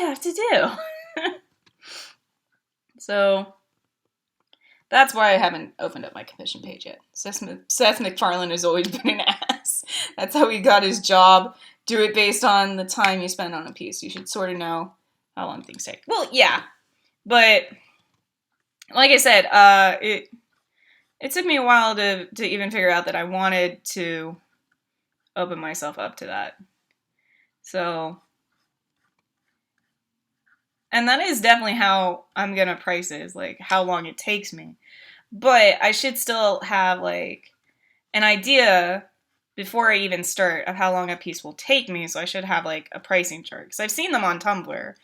have to do. So, that's why I haven't opened up my commission page yet. Seth MacFarlane has always been an ass. That's how he got his job. Do it based on the time you spend on a piece. You should sort of know how long things take. Well, yeah. But, like I said, it took me a while to even figure out that I wanted to open myself up to that. So, and that is definitely how I'm going to price it, is like how long it takes me. But I should still have, like, an idea before I even start of how long a piece will take me. So I should have, like, a pricing chart. Because I've seen them on Tumblr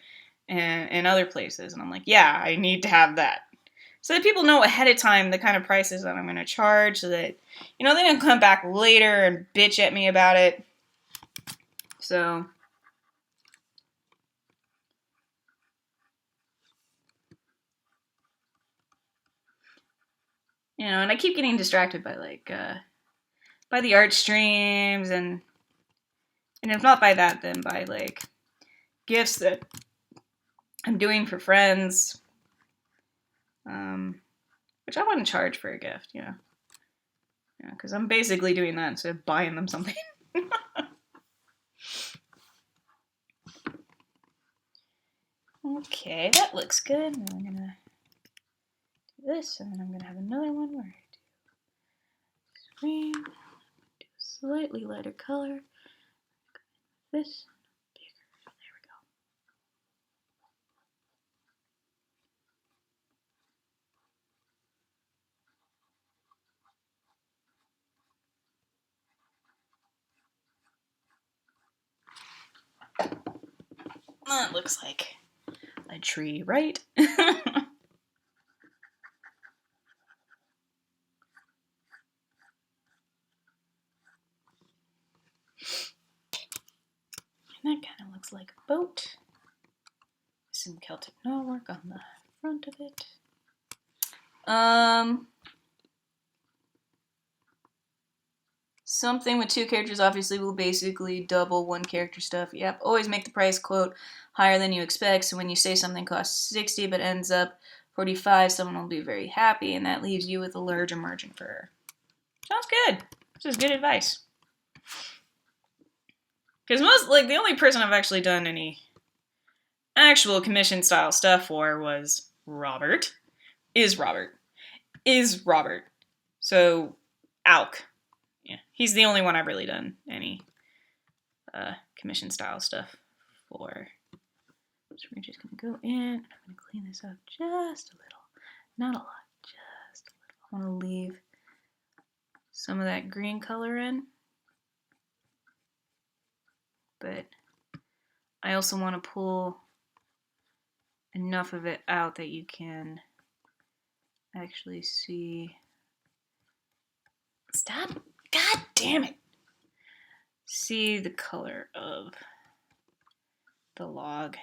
and other places. And I'm like, yeah, I need to have that. So that people know ahead of time the kind of prices that I'm going to charge. So that, you know, they don't come back later and bitch at me about it. So... you know, and I keep getting distracted by, like, by the art streams, and if not by that, then by, like, gifts that I'm doing for friends, which I wouldn't charge for a gift, you know, because I'm basically doing that instead of buying them something. Okay, that looks good. Now I'm gonna do this, and then I'm gonna have another one where I do screen, do a slightly lighter color, this bigger. There we go. That looks like a tree, right? And that kind of looks like a boat. Some Celtic knotwork on the front of it. Something with two characters obviously will basically double one character stuff. Yep, always make the price quote higher than you expect, so when you say something costs 60 but ends up 45, someone will be very happy, and that leaves you with a larger margin for error. Sounds good. This is good advice. Because the only person I've actually done any actual commission style stuff for was Robert. Is Robert. So, Alch. Yeah, he's the only one I've really done any commission style stuff for. So we're just going to go in. I'm going to clean this up just a little. Not a lot, just a little. I want to leave some of that green color in. But I also want to pull enough of it out that you can actually see. Stop! God damn it! See the color of the log.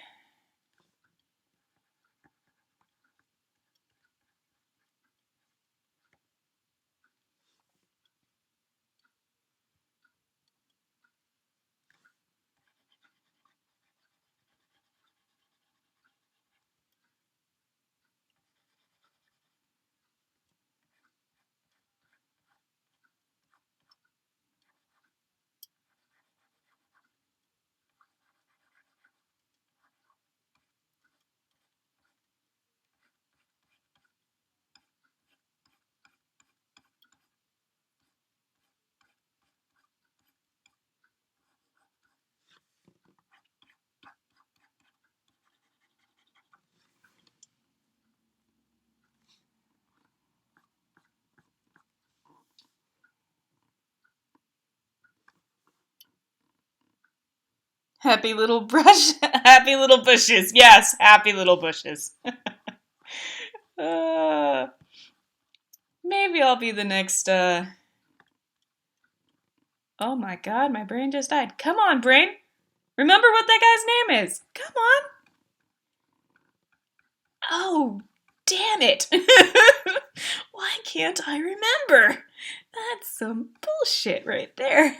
Happy little brush. Happy little bushes. Yes, happy little bushes. Maybe I'll be the next, Oh my god, my brain just died. Come on, brain! Remember what that guy's name is. Come on. Oh, damn it. Why can't I remember? That's some bullshit right there.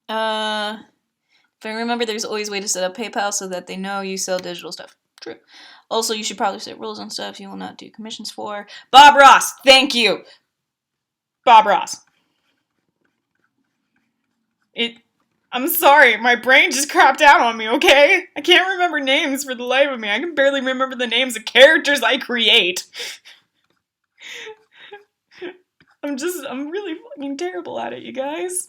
If I remember, there's always a way to set up PayPal so that they know you sell digital stuff. True. Also, you should probably set rules on stuff you will not do commissions for. Bob Ross, thank you. Bob Ross. I'm sorry, my brain just crapped out on me, okay? I can't remember names for the life of me. I can barely remember the names of characters I create. I'm really fucking terrible at it, you guys.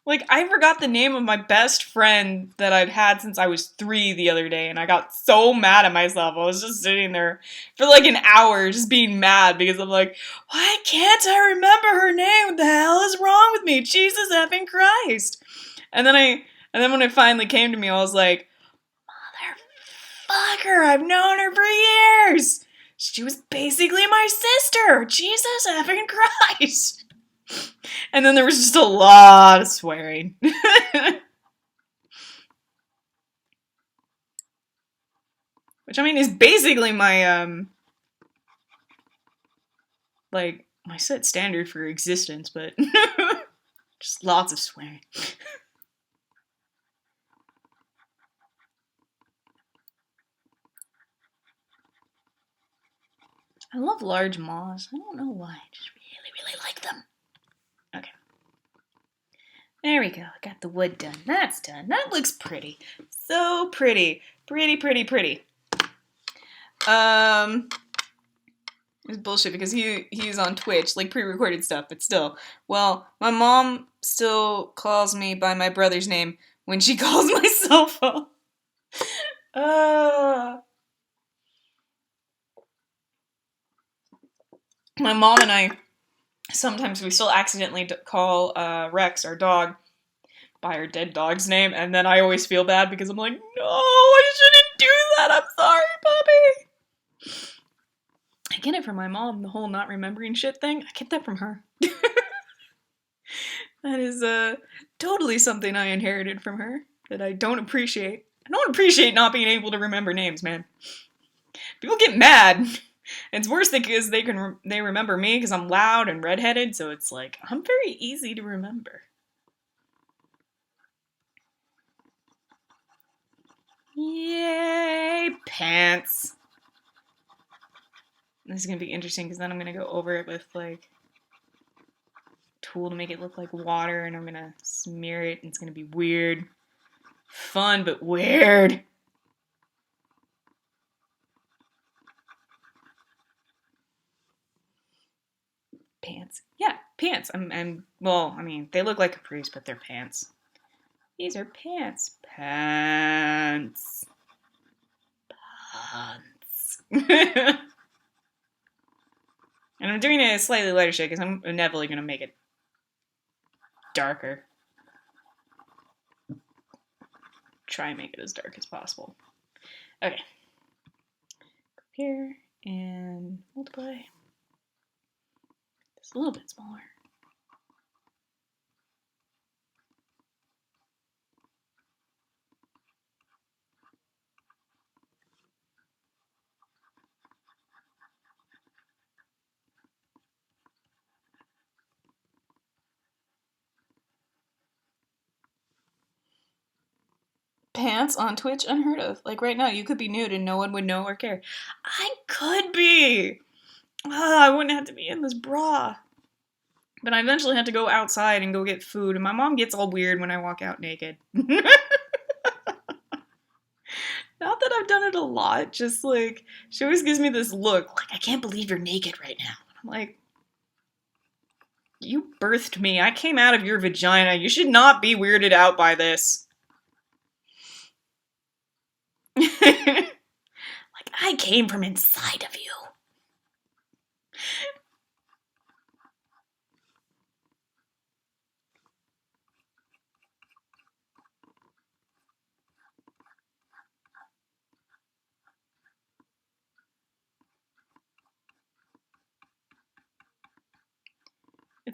Like, I forgot the name of my best friend that I'd had since I was 3 the other day, and I got so mad at myself. I was just sitting there for like an hour just being mad because I'm like, why can't I remember her name? What the hell is wrong with me? Jesus effing Christ. And then when it finally came to me, I was like, motherfucker, I've known her for years. She was basically my sister. Jesus effing Christ. And then there was just a lot of swearing. Which, I mean, is basically my, like, my set standard for existence, but just lots of swearing. I love large moths. I don't know why. I just really, really like them. Okay. There we go. I got the wood done. That's done. That looks pretty. So pretty. Pretty, pretty, pretty. It's bullshit because he's on Twitch, like pre-recorded stuff, but still. Well, my mom still calls me by my brother's name when she calls my cell phone. My mom and I, sometimes we still accidentally call Rex, our dog, by our dead dog's name, and then I always feel bad because I'm like, no, I shouldn't do that. I'm sorry, puppy. I get it from my mom, the whole not remembering shit thing. I get that from her. That is totally something I inherited from her that I don't appreciate. I don't appreciate not being able to remember names, man. People get mad. It's worse because they remember me because I'm loud and redheaded, so it's like, I'm very easy to remember. Yay, pants. This is going to be interesting because then I'm going to go over it with, like, a tool to make it look like water, and I'm going to smear it, and it's going to be weird. Fun, but weird. Pants. Yeah, pants. Well, I mean, they look like capris, but they're pants. These are pants. Pants. Pants. And I'm doing it a slightly lighter shade because I'm inevitably going to make it darker. Try and make it as dark as possible. Okay. Go here and multiply. Just a little bit smaller. Pants on Twitch, unheard of. Like right now, you could be nude and no one would know or care. I could be! I wouldn't have to be in this bra. But I eventually had to go outside and go get food, and my mom gets all weird when I walk out naked. Not that I've done it a lot, just like, she always gives me this look, like, I can't believe you're naked right now. I'm like, you birthed me. I came out of your vagina. You should not be weirded out by this. Like, I came from inside of you.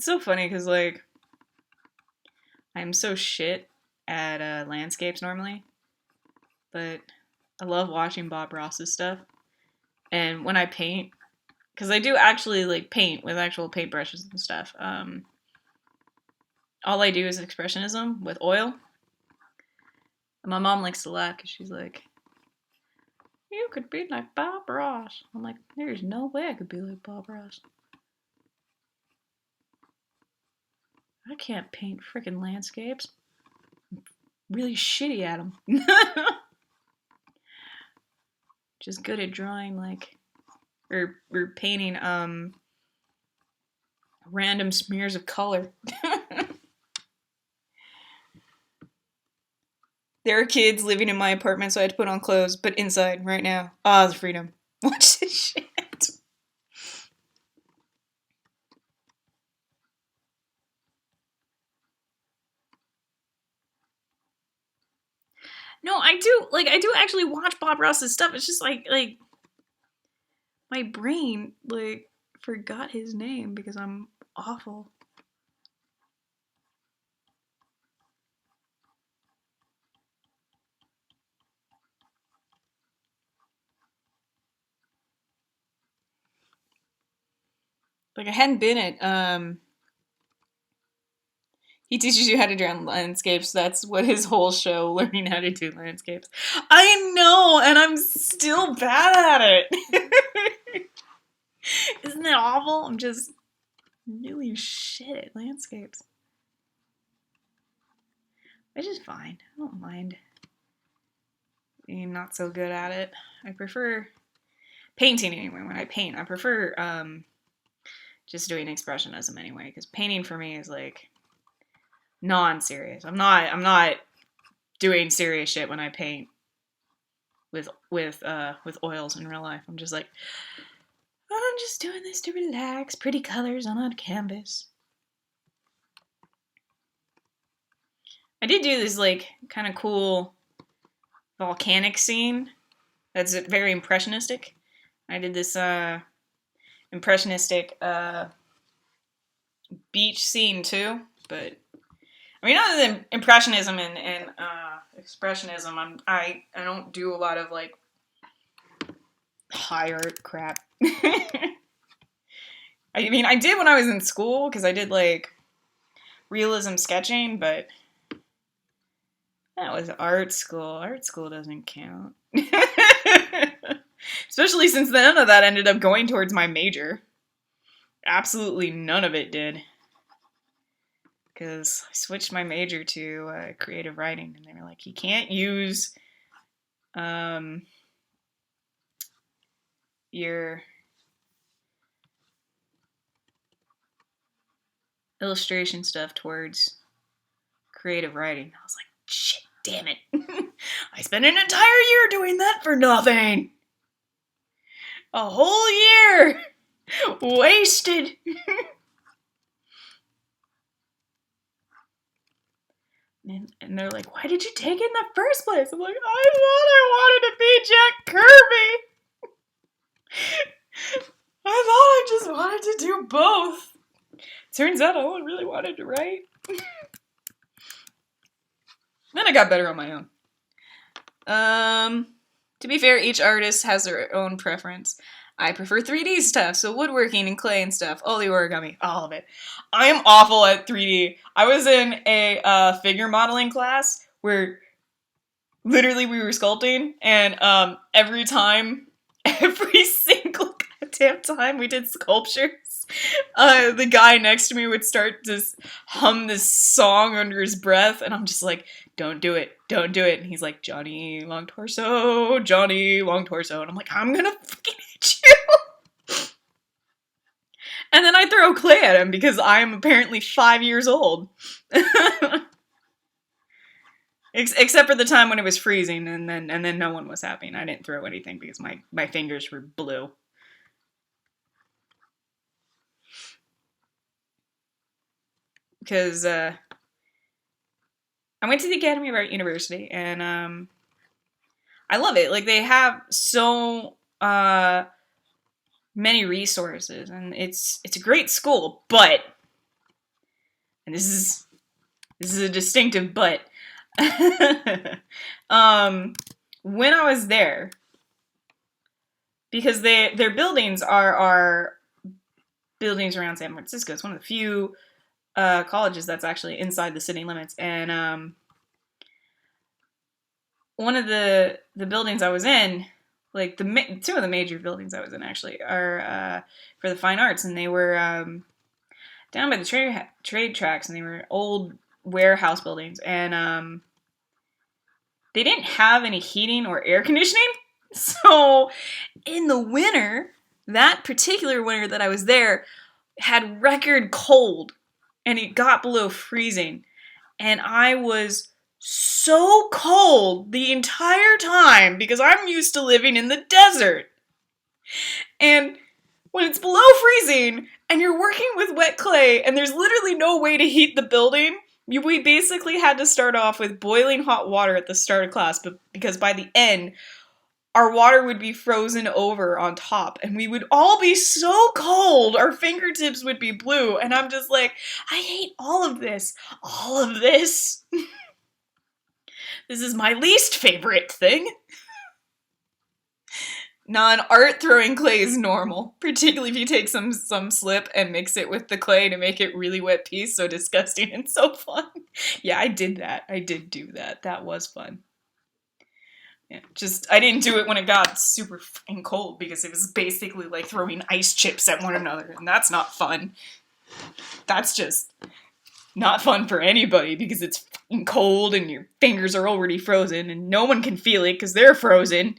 It's so funny because, like, I'm so shit at landscapes normally, but I love watching Bob Ross's stuff. And when I paint, because I do actually, like, paint with actual paintbrushes and stuff, all I do is expressionism with oil. And my mom likes to laugh because she's like, you could be like Bob Ross. I'm like, there's no way I could be like Bob Ross. I can't paint freaking landscapes. I'm really shitty at them. Just good at drawing, like, or painting random smears of color. There are kids living in my apartment, so I had to put on clothes, but inside right now. Ah, the freedom. Watch this shit. No, I do actually watch Bob Ross's stuff. It's just like my brain, like, forgot his name because I'm awful. Like, I hadn't been at, he teaches you how to draw landscapes. That's what his whole show, learning how to do landscapes. I know, and I'm still bad at it. Isn't that awful? I'm just really shit at landscapes. Which is fine. I don't mind being not so good at it. I prefer painting anyway. When I paint, I prefer just doing expressionism anyway, because painting for me is like non-serious. I'm not doing serious shit when I paint with oils in real life. I'm just like, I'm just doing this to relax. Pretty colors on a canvas. I did do this, like, kind of cool volcanic scene that's very impressionistic. I did this impressionistic beach scene too, but I mean, other than impressionism and expressionism, I don't do a lot of, like, high art crap. I mean, I did when I was in school because I did, like, realism sketching, but that was art school. Art school doesn't count. Especially since none of that ended up going towards my major. Absolutely none of it did. Because I switched my major to creative writing, and they were like, you can't use your illustration stuff towards creative writing. I was like, shit, damn it. I spent an entire year doing that for nothing. A whole year wasted. And they're like, why did you take it in the first place? I'm like, I wanted to be Jack Kirby. I thought I just wanted to do both. Turns out I really wanted to write. Then I got better on my own. To be fair, each artist has their own preference. I prefer 3D stuff, so woodworking and clay and stuff. All the origami, all of it. I am awful at 3D. I was in a figure modeling class where literally we were sculpting, and every single goddamn time we did sculptures, the guy next to me would start to hum this song under his breath, and I'm just like, don't do it, don't do it. And he's like, Johnny Long Torso, Johnny Long Torso. And I'm like, I'm gonna fucking hit you. And then I throw clay at him because I'm apparently 5 years old. Except for the time when it was freezing, and then no one was happy, and I didn't throw anything because my fingers were blue. Because I went to the Academy of Art University, and I love it. Like, they have so many resources, and it's a great school, but and this is a distinctive but. When I was there, because their buildings are buildings around San Francisco. It's one of the few colleges that's actually inside the city limits, and one of the buildings I was in, like two of the major buildings I was in actually are for the fine arts, and they were down by the trade tracks, and they were old warehouse buildings, and they didn't have any heating or air conditioning. So in the winter, that particular winter that I was there had record cold, and it got below freezing, and I was so cold the entire time because I'm used to living in the desert. And when it's below freezing and you're working with wet clay and there's literally no way to heat the building, we basically had to start off with boiling hot water at the start of class, but because by the end, our water would be frozen over on top, and we would all be so cold, our fingertips would be blue, and I'm just like, I hate all of this. All of this. This is my least favorite thing. Non-art throwing clay is normal, particularly if you take some slip and mix it with the clay to make it really wet piece. So disgusting and so fun. Yeah, I did that. I did do that. That was fun. Yeah, I didn't do it when it got super fucking cold because it was basically like throwing ice chips at one another, and that's not fun. That's just not fun for anybody because it's fucking cold and your fingers are already frozen and no one can feel it because they're frozen.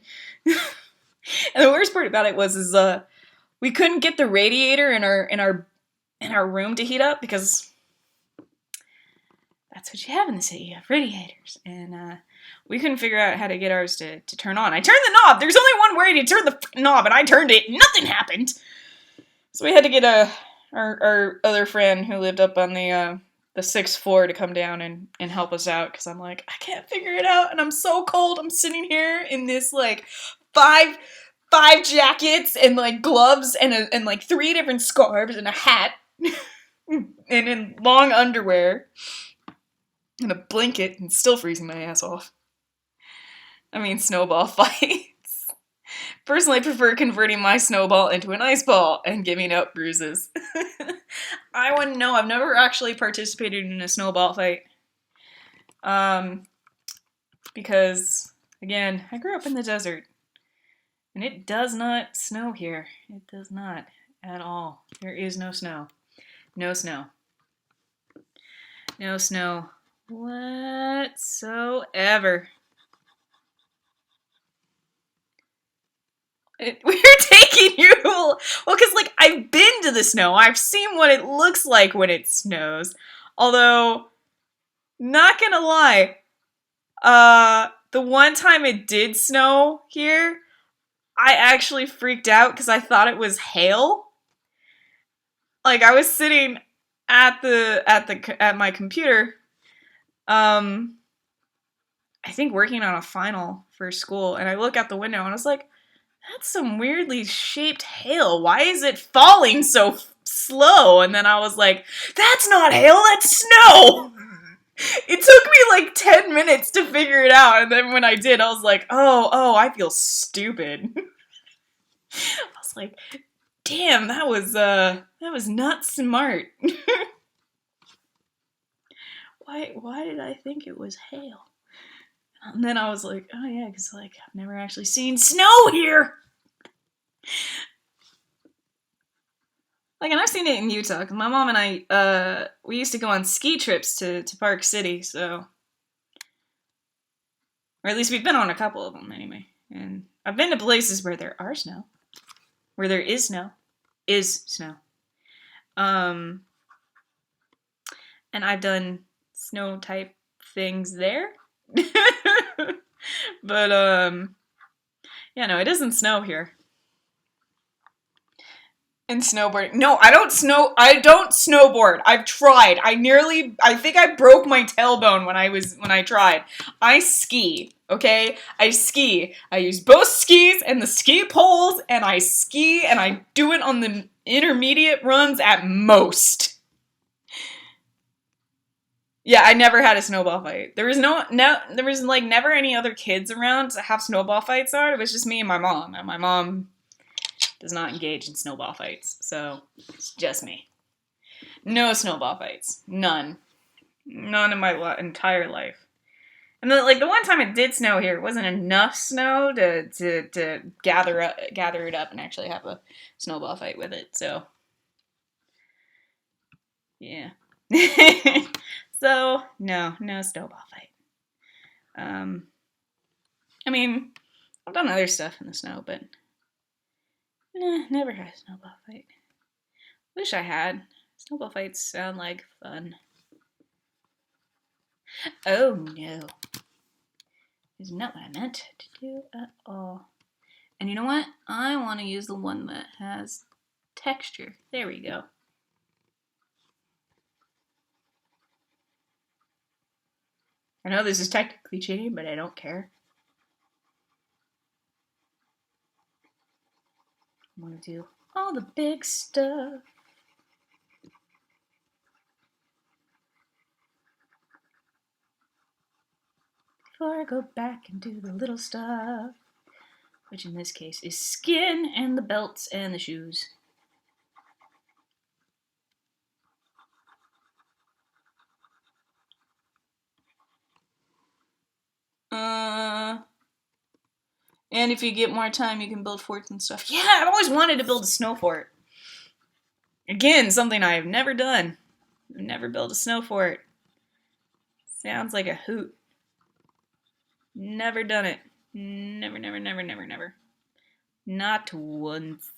And the worst part about it was we couldn't get the radiator in our room to heat up because that's what you have in the city. You have radiators, and we couldn't figure out how to get ours to turn on. I turned the knob. There's only one way to turn the knob, and I turned it. Nothing happened. So we had to get our other friend who lived up on the 6th floor to come down and help us out, because I'm like, I can't figure it out, and I'm so cold. I'm sitting here in this like five jackets and like gloves and like 3 different scarves and a hat and in long underwear and a blanket and still freezing my ass off. I mean, snowball fights. Personally, I prefer converting my snowball into an ice ball and giving out bruises. I wouldn't know. I've never actually participated in a snowball fight. Because, again, I grew up in the desert. And it does not snow here. It does not at all. There is no snow. No snow. No snow whatsoever. We're taking you... Well, because, like, I've been to the snow. I've seen what it looks like when it snows. Although, not gonna lie, the one time it did snow here, I actually freaked out because I thought it was hail. Like, I was sitting at my computer, I think working on a final for school, and I look out the window and I was like, that's some weirdly shaped hail. Why is it falling so slow? And then I was like, that's not hail, that's snow! It took me like 10 minutes to figure it out, and then when I did, I was like, oh, I feel stupid. I was like, damn, that was not smart. Why did I think it was hail? And then I was like, oh yeah, because like I've never actually seen snow here. Like, and I've seen it in Utah, because my mom and I, we used to go on ski trips to Park City, so... Or at least we've been on a couple of them, anyway. And I've been to places where there are snow. Where there is snow. Is snow. And I've done snow-type things there. But, yeah, no, it doesn't snow here. And snowboarding. No, I don't snowboard. I've tried. I think I broke my tailbone when I tried. I ski, okay? I ski. I use both skis and the ski poles, and I ski, and I do it on the intermediate runs at most. Yeah, I never had a snowball fight. There was there was like never any other kids around to have snowball fights on. It was just me and my mom does not engage in snowball fights, so it's just me. No snowball fights, none in my entire life. And then, like the one time it did snow here, it wasn't enough snow to gather it up and actually have a snowball fight with it. So yeah. So no snowball fight. I mean, I've done other stuff in the snow, but never had a snowball fight. Wish I had. Snowball fights sound like fun. Oh no. Is not what I meant to do at all. And you know what? I want to use the one that has texture. There we go. I know this is technically cheating, but I don't care. I want to do all the big stuff. Before I go back and do the little stuff, which in this case is skin and the belts and the shoes. And if you get more time, you can build forts and stuff. Yeah, I've always wanted to build a snow fort. Again, something I've never done. I've never built a snow fort. Sounds like a hoot. Never done it. Never. Not once.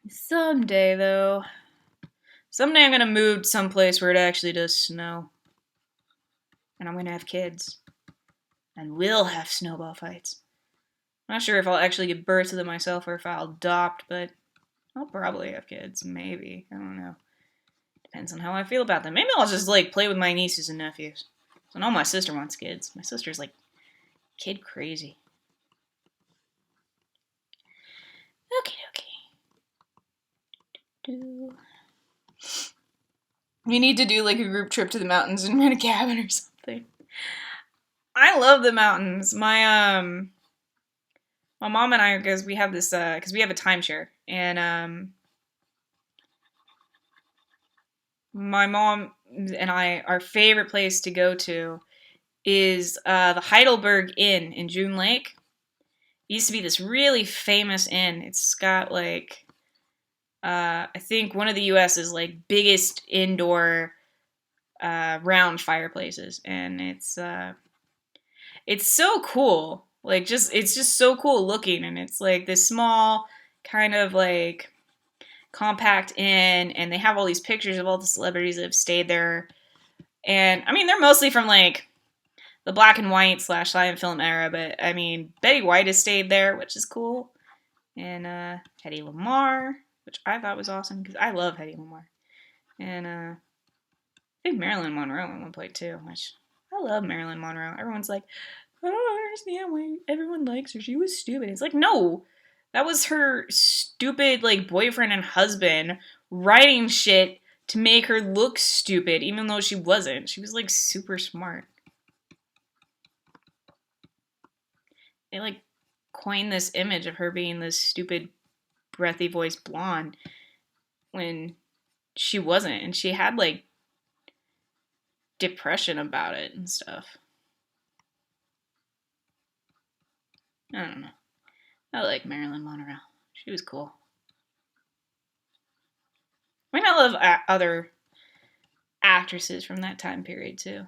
Someday, though. Someday I'm gonna move someplace where it actually does snow. And I'm gonna have kids. And we'll have snowball fights. I'm not sure if I'll actually give birth to them myself or if I'll adopt, but I'll probably have kids. Maybe. I don't know. Depends on how I feel about them. Maybe I'll just, like, play with my nieces and nephews. So I know my sister wants kids. My sister's, like, kid crazy. Okay. We need to do, like, a group trip to the mountains and rent a cabin or something. I love the mountains. My mom and I, because we have this, because we have a timeshare, and, my mom and I, our favorite place to go to is, the Heidelberg Inn in June Lake. It used to be this really famous inn. It's got, like, I think one of the U.S.'s, like, biggest indoor, round fireplaces, and it's so cool. Like, it's just so cool looking, and it's like this small kind of like compact inn, and they have all these pictures of all the celebrities that have stayed there. And I mean, they're mostly from like the black and white / silent film era, but I mean, Betty White has stayed there, which is cool, and Hedy Lamarr, which I thought was awesome because I love Hedy Lamarr, and I think Marilyn Monroe at one point too, which I love Marilyn Monroe. Everyone's like, I don't understand why everyone likes her. She was stupid. It's like, no, that was her stupid, like, boyfriend and husband writing shit to make her look stupid, even though she wasn't. She was, like, super smart. They, like, coined this image of her being this stupid, breathy voiced blonde when she wasn't. And she had, like, depression about it and stuff. I don't know. I like Marilyn Monroe. She was cool. I mean, I love other actresses from that time period, too.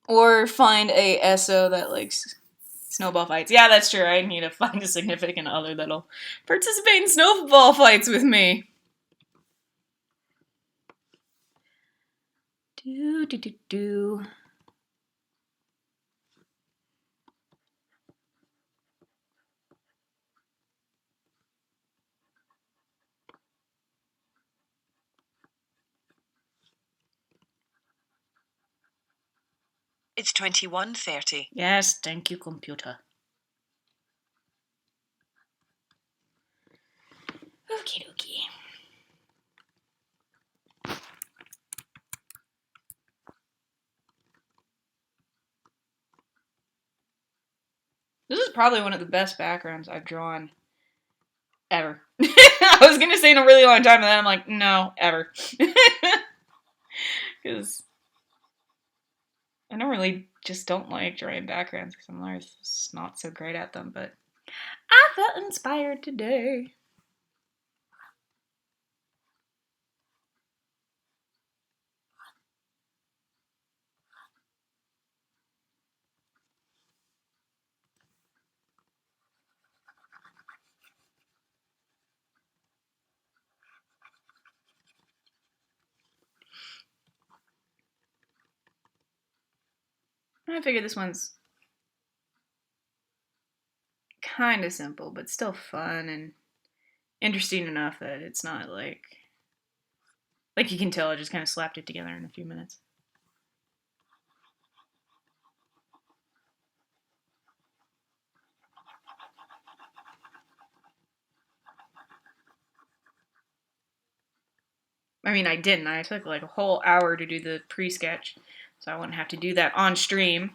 Or find a SO that likes snowball fights. Yeah, that's true. I need to find a significant other that'll participate in snowball fights with me. Do. It's 21:30. Yes, thank you, computer. Okie dokie. This is probably one of the best backgrounds I've drawn ever. I was going to say in a really long time, and then I'm like, no, ever. Because I normally just don't like drawing backgrounds because I'm always not so great at them, but I felt inspired today. I figured this one's kind of simple, but still fun and interesting enough that it's not like you can tell I just kind of slapped it together in a few minutes. I mean, I didn't. I took like a whole hour to do the pre-sketch, so I wouldn't have to do that on stream,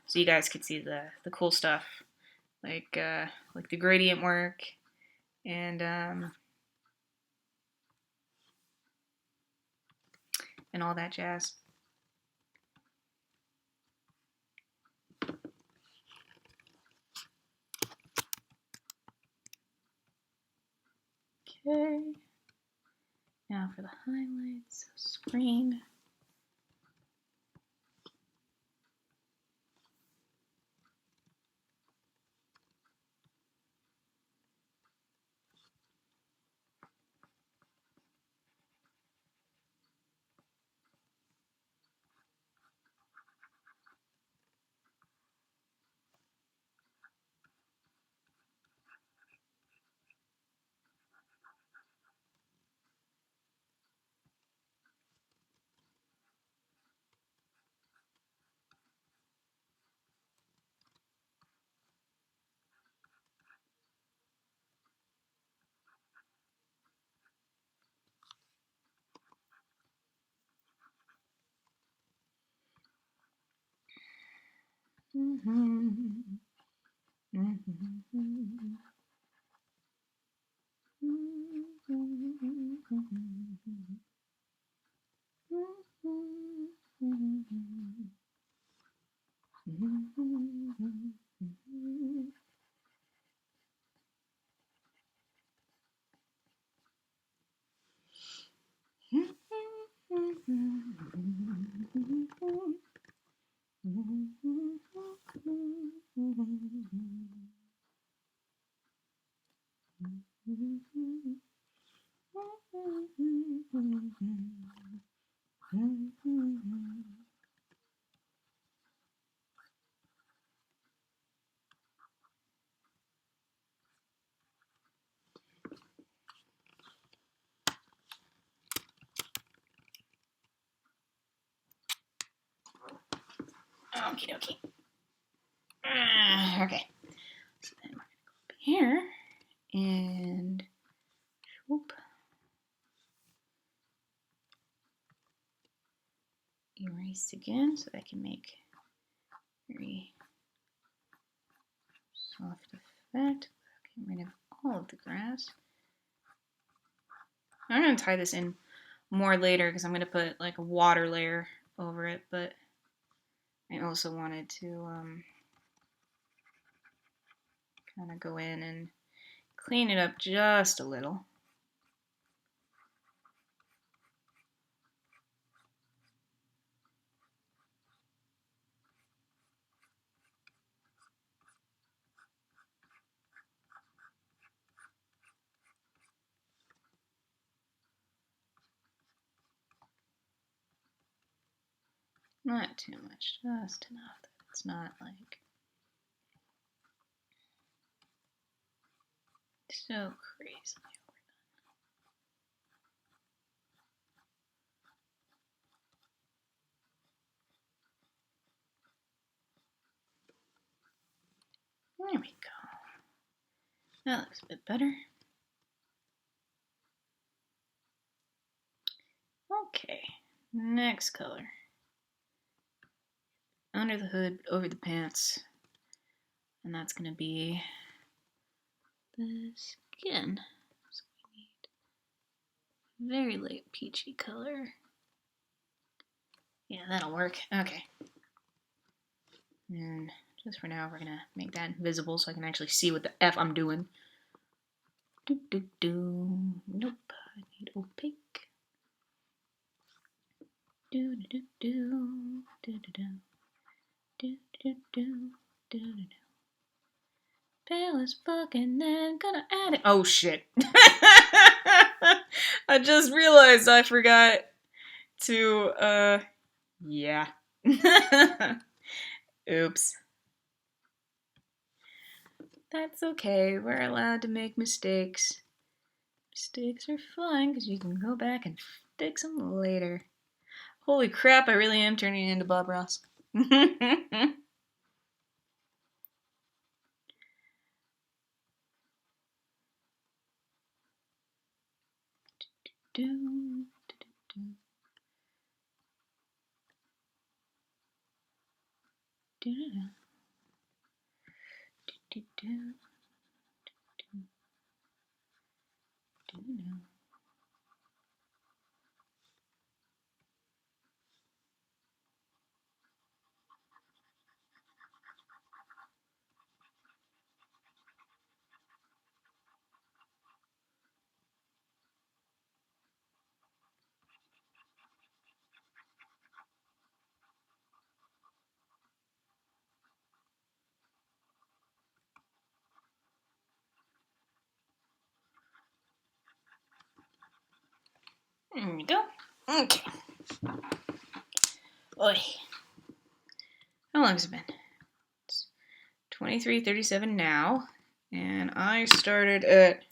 so you guys could see the cool stuff, like the gradient work and all that jazz. Okay. Now for the highlights, screen. Okie dokie. Okay. So then we're going to go up here and whoop. Erase again so I can make very soft effect. Getting rid of all of the grass. I'm going to tie this in more later because I'm going to put like a water layer over it, but I also wanted to kind of go in and clean it up just a little. Not too much, just enough that it's not like so crazy overdone. There we go. That looks a bit better. Okay, next color. Under the hood, over the pants. And that's going to be the skin. So we need very light peachy color. Yeah, that'll work. Okay. And just for now, we're going to make that invisible so I can actually see what the F I'm doing. Nope, I need opaque. Pale as fuck and then gonna add it. Oh shit. I just realized I forgot to, yeah. Oops. That's okay, we're allowed to make mistakes. Mistakes are fun because you can go back and fix them later. Holy crap, I really am turning into Bob Ross. There we go. Okay. Oi. How long has it been? It's 23:37 now, and I started at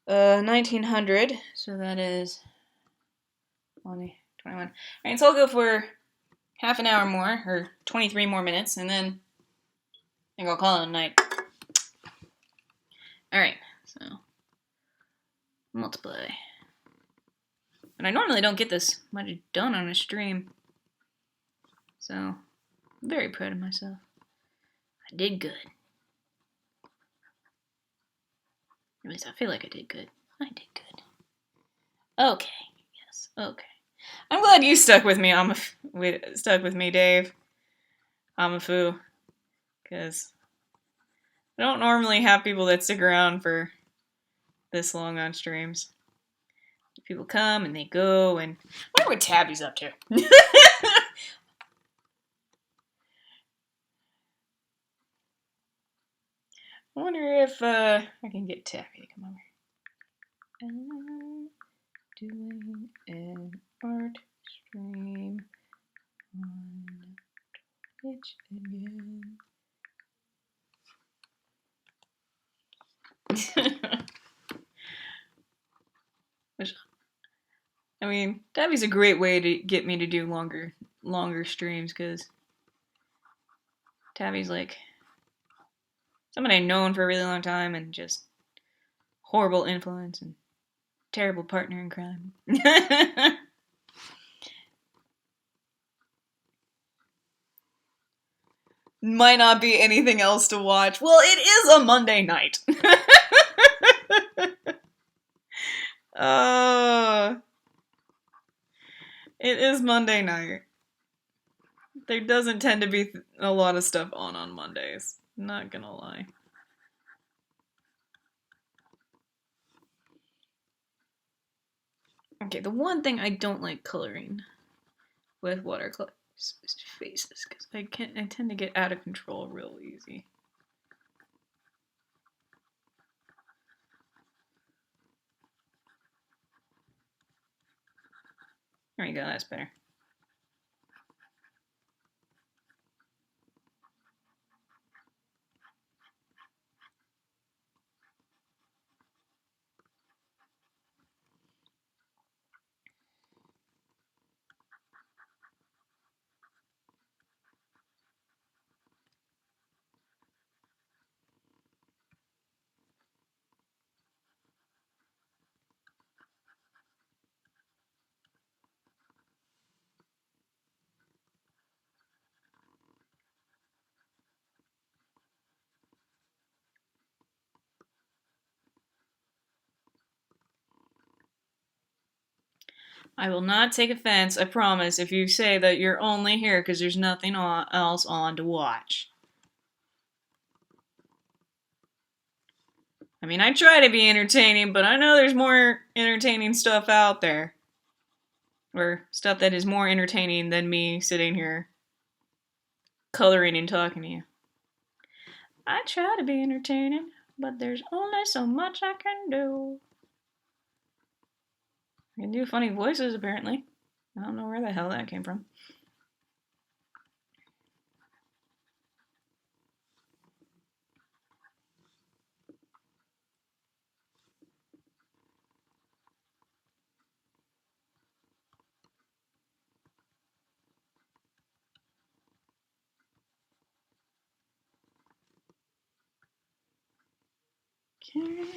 1900, so that is 20, 21. Alright, so I'll go for half an hour more, or 23 more minutes, and then I think I'll call it a night. Alright, so multiply. And I normally don't get this much done on a stream, so I'm very proud of myself. I did good. At least I feel like I did good. I did good. Okay. Yes. Okay. I'm glad you stuck with me. Stuck with me, Dave. Amafu, because I don't normally have people that stick around for this long on streams. People come and they go, and I wonder what Tabby's up to. I wonder if I can get Tabby to come over. I'm doing an art stream on Twitch again. Which, I mean, Tabby's a great way to get me to do longer streams, because Tabby's like somebody I've known for a really long time and just horrible influence and terrible partner in crime. Might not be anything else to watch. Well, it is a Monday night. It is Monday night. There doesn't tend to be a lot of stuff on Mondays. Not gonna lie. Okay, the one thing I don't like coloring with watercolor is faces, because I tend to get out of control real easy. There you go, that's better. I will not take offense, I promise, if you say that you're only here because there's nothing else on to watch. I mean, I try to be entertaining, but I know there's more entertaining stuff out there. Or stuff that is more entertaining than me sitting here coloring and talking to you. I try to be entertaining, but there's only so much I can do. I can do funny voices, apparently. I don't know where the hell that came from. Okay.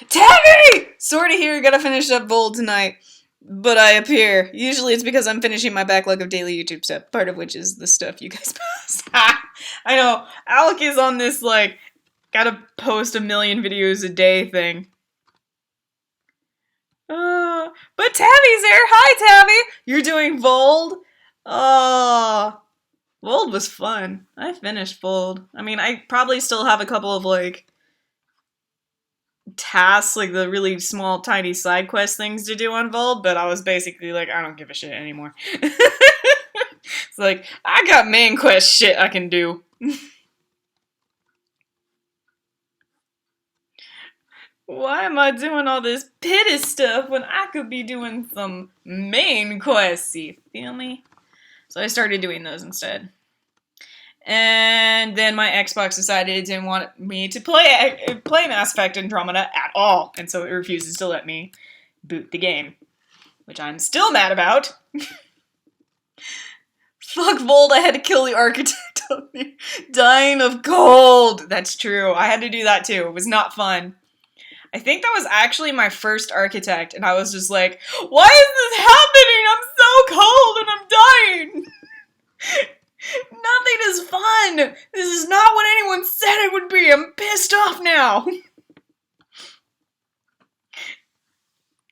Tabby! Sorta here, gotta finish up Bold tonight. But I appear. Usually it's because I'm finishing my backlog of daily YouTube stuff, part of which is the stuff you guys post. I know, Alch is on this, like, gotta post 1 million videos a day thing. But Tabby's there! Hi, Tabby! You're doing Bold? Oh, Bold was fun. I finished Bold. I mean, I probably still have a couple of, like, tasks, like the really small, tiny side quest things to do on Bold, but I was basically like, I don't give a shit anymore. It's like, I got main quest shit I can do. Why am I doing all this pity stuff when I could be doing some main quests, you feel me? So I started doing those instead. And then my Xbox decided it didn't want me to play Mass Effect Andromeda at all, and so it refuses to let me boot the game, which I'm still mad about. Fuck Bold, I had to kill the architect on me. Dying of cold. That's true. I had to do that too. It was not fun. I think that was actually my first architect, and I was just like, why is this happening? I'm so cold and I'm dying. Nothing is fun! This is not what anyone said it would be! I'm pissed off now!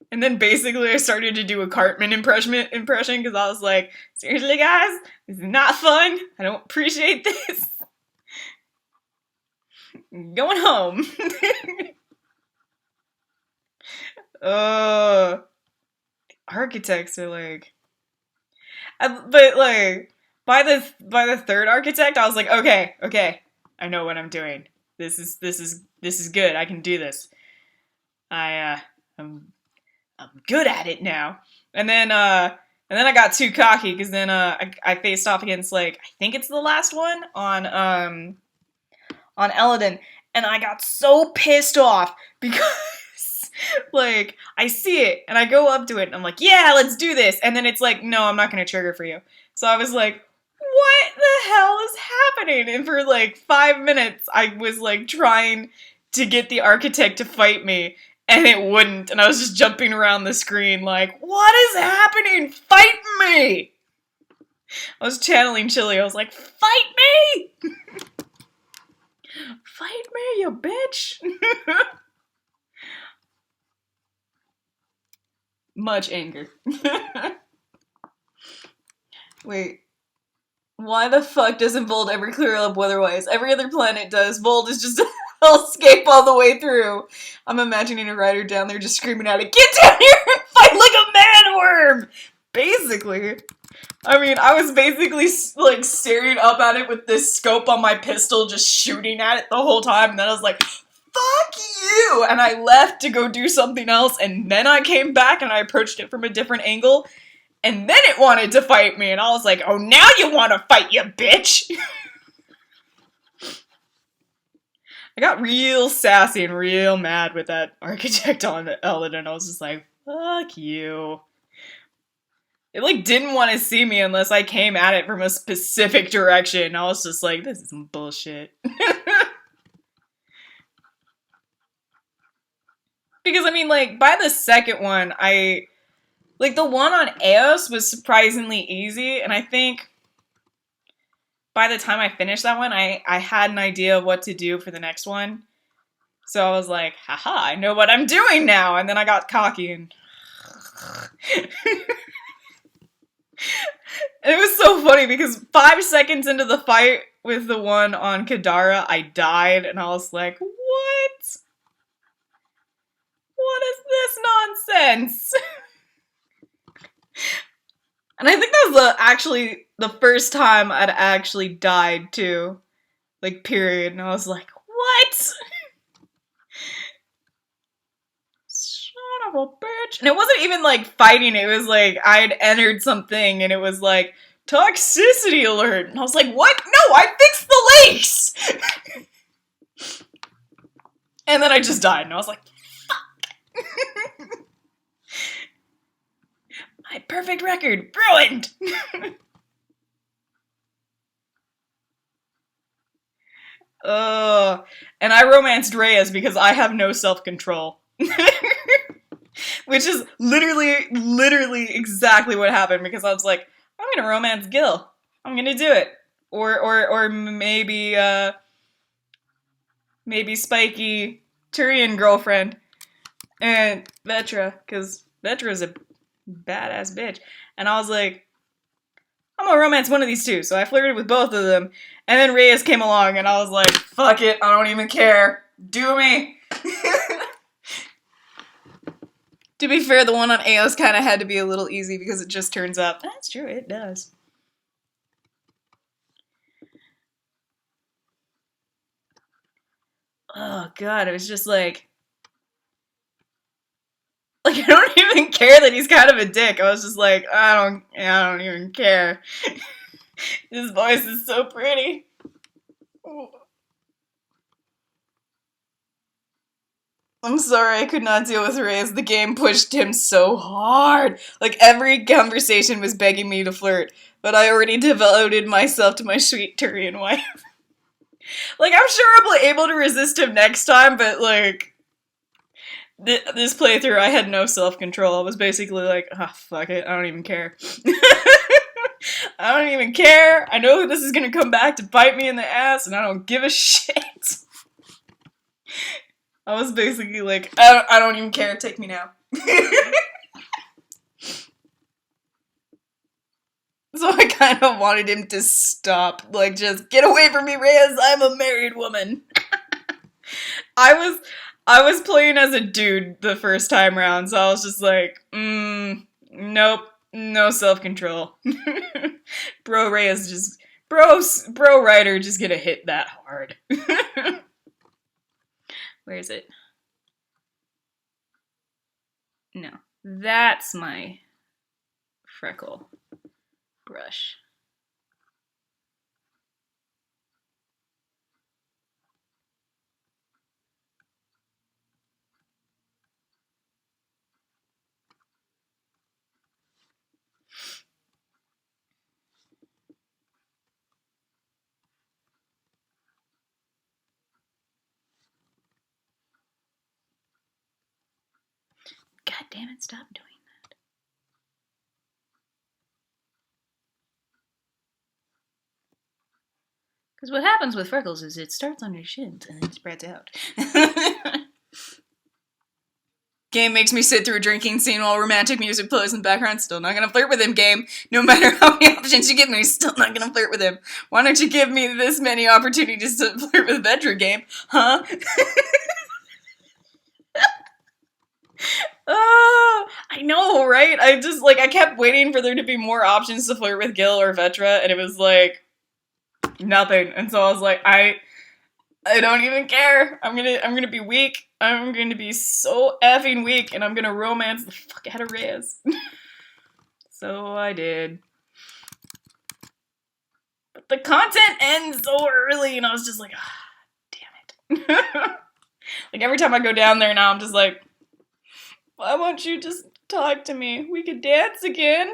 And then basically I started to do a Cartman impression because I was like, seriously guys? This is not fun! I don't appreciate this! I'm going home! Architects are like... But like... By the third architect, I was like, okay, I know what I'm doing. This is good. I can do this. I'm good at it now. And then I got too cocky because then I faced off against, like, I think it's the last one on Eladin, and I got so pissed off because like I see it and I go up to it and I'm like, yeah, let's do this, and then it's like, no, I'm not gonna trigger for you. So I was like, what the hell is happening? And for like 5 minutes, I was like trying to get the architect to fight me, and it wouldn't. And I was just jumping around the screen like, what is happening? Fight me! I was channeling Chili. I was like, fight me! Fight me, you bitch! Much anger. Wait. Why the fuck doesn't Bold ever clear up weather-wise? Every other planet does. Bold is just a hellscape all the way through. I'm imagining a rider down there just screaming at it, get down here and fight like a man-worm! Basically. I mean, I was basically, like, staring up at it with this scope on my pistol, just shooting at it the whole time, and then I was like, fuck you! And I left to go do something else, and then I came back and I approached it from a different angle, and then it wanted to fight me, and I was like, oh, now you want to fight, you bitch! I got real sassy and real mad with that architect on Eldon. I was just like, fuck you. It, like, didn't want to see me unless I came at it from a specific direction. I was just like, this is some bullshit. Because, I mean, like, by the second one, like, the one on Eos was surprisingly easy, and I think by the time I finished that one, I had an idea of what to do for the next one. So I was like, haha, I know what I'm doing now! And then I got cocky and... And it was so funny because 5 seconds into the fight with the one on Kadara, I died, and I was like, what? What is this nonsense? And I think that was actually the first time I'd actually died, too. Like, period. And I was like, what? Son of a bitch. And it wasn't even, like, fighting. It was like, I'd entered something, and it was like, toxicity alert. And I was like, what? No, I fixed the links! And then I just died, and I was like, fuck. My perfect record ruined! And I romanced Reyes because I have no self-control. Which is literally exactly what happened, because I was like, I'm gonna romance Gil. I'm gonna do it. Or maybe, maybe Spiky Turian girlfriend. And Vetra, because Vetra's a badass bitch. And I was like, I'm gonna romance one of these two. So I flirted with both of them. And then Reyes came along and I was like, fuck it, I don't even care. Do me. To be fair, the one on Eos kind of had to be a little easy because it just turns up. That's true, it does. Oh god, it was just like I don't even care that he's kind of a dick. I was just like, I don't even care. His voice is so pretty. I'm sorry, I could not deal with Reyes. The game pushed him so hard. Like, every conversation was begging me to flirt, but I already devoted myself to my sweet Turian wife. Like, I'm sure I'll be able to resist him next time, but, like, this playthrough, I had no self-control. I was basically like, oh, fuck it, I don't even care. I don't even care. I know this is gonna come back to bite me in the ass, and I don't give a shit. I was basically like, I don't even care, take me now. So I kind of wanted him to stop. Like, just get away from me, Reyes, I'm a married woman. I was playing as a dude the first time around, so I was just like, nope, no self-control. Bro Reyes just, bro Ryder just gonna hit that hard. Where is it? No, that's my freckle brush. God damn it, stop doing that. Because what happens with freckles is it starts on your shins and then spreads out. Game makes me sit through a drinking scene while romantic music plays in the background. Still not gonna flirt with him, game. No matter how many options you give me, still not gonna flirt with him. Why don't you give me this many opportunities to flirt with Vetra, game? Huh? I know, right? I just, like, I kept waiting for there to be more options to flirt with Gil or Vetra, and it was, like, nothing. And so I was like, I don't even care. I'm gonna be weak. I'm gonna be so effing weak, and I'm gonna romance the fuck out of Reyes. So I did. But the content ends so early, and I was just like, damn it. Like, every time I go down there now, I'm just like, why won't you just talk to me? We could dance again.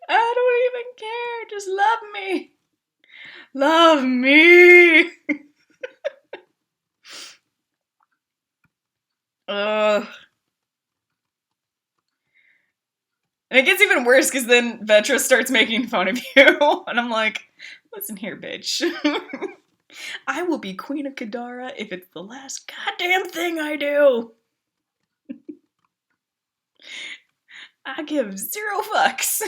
I don't even care. Just love me. Love me. Ugh. And it gets even worse because then Vetra starts making fun of you. And I'm like, listen here, bitch. I will be Queen of Kadara if it's the last goddamn thing I do. I give 0 fucks.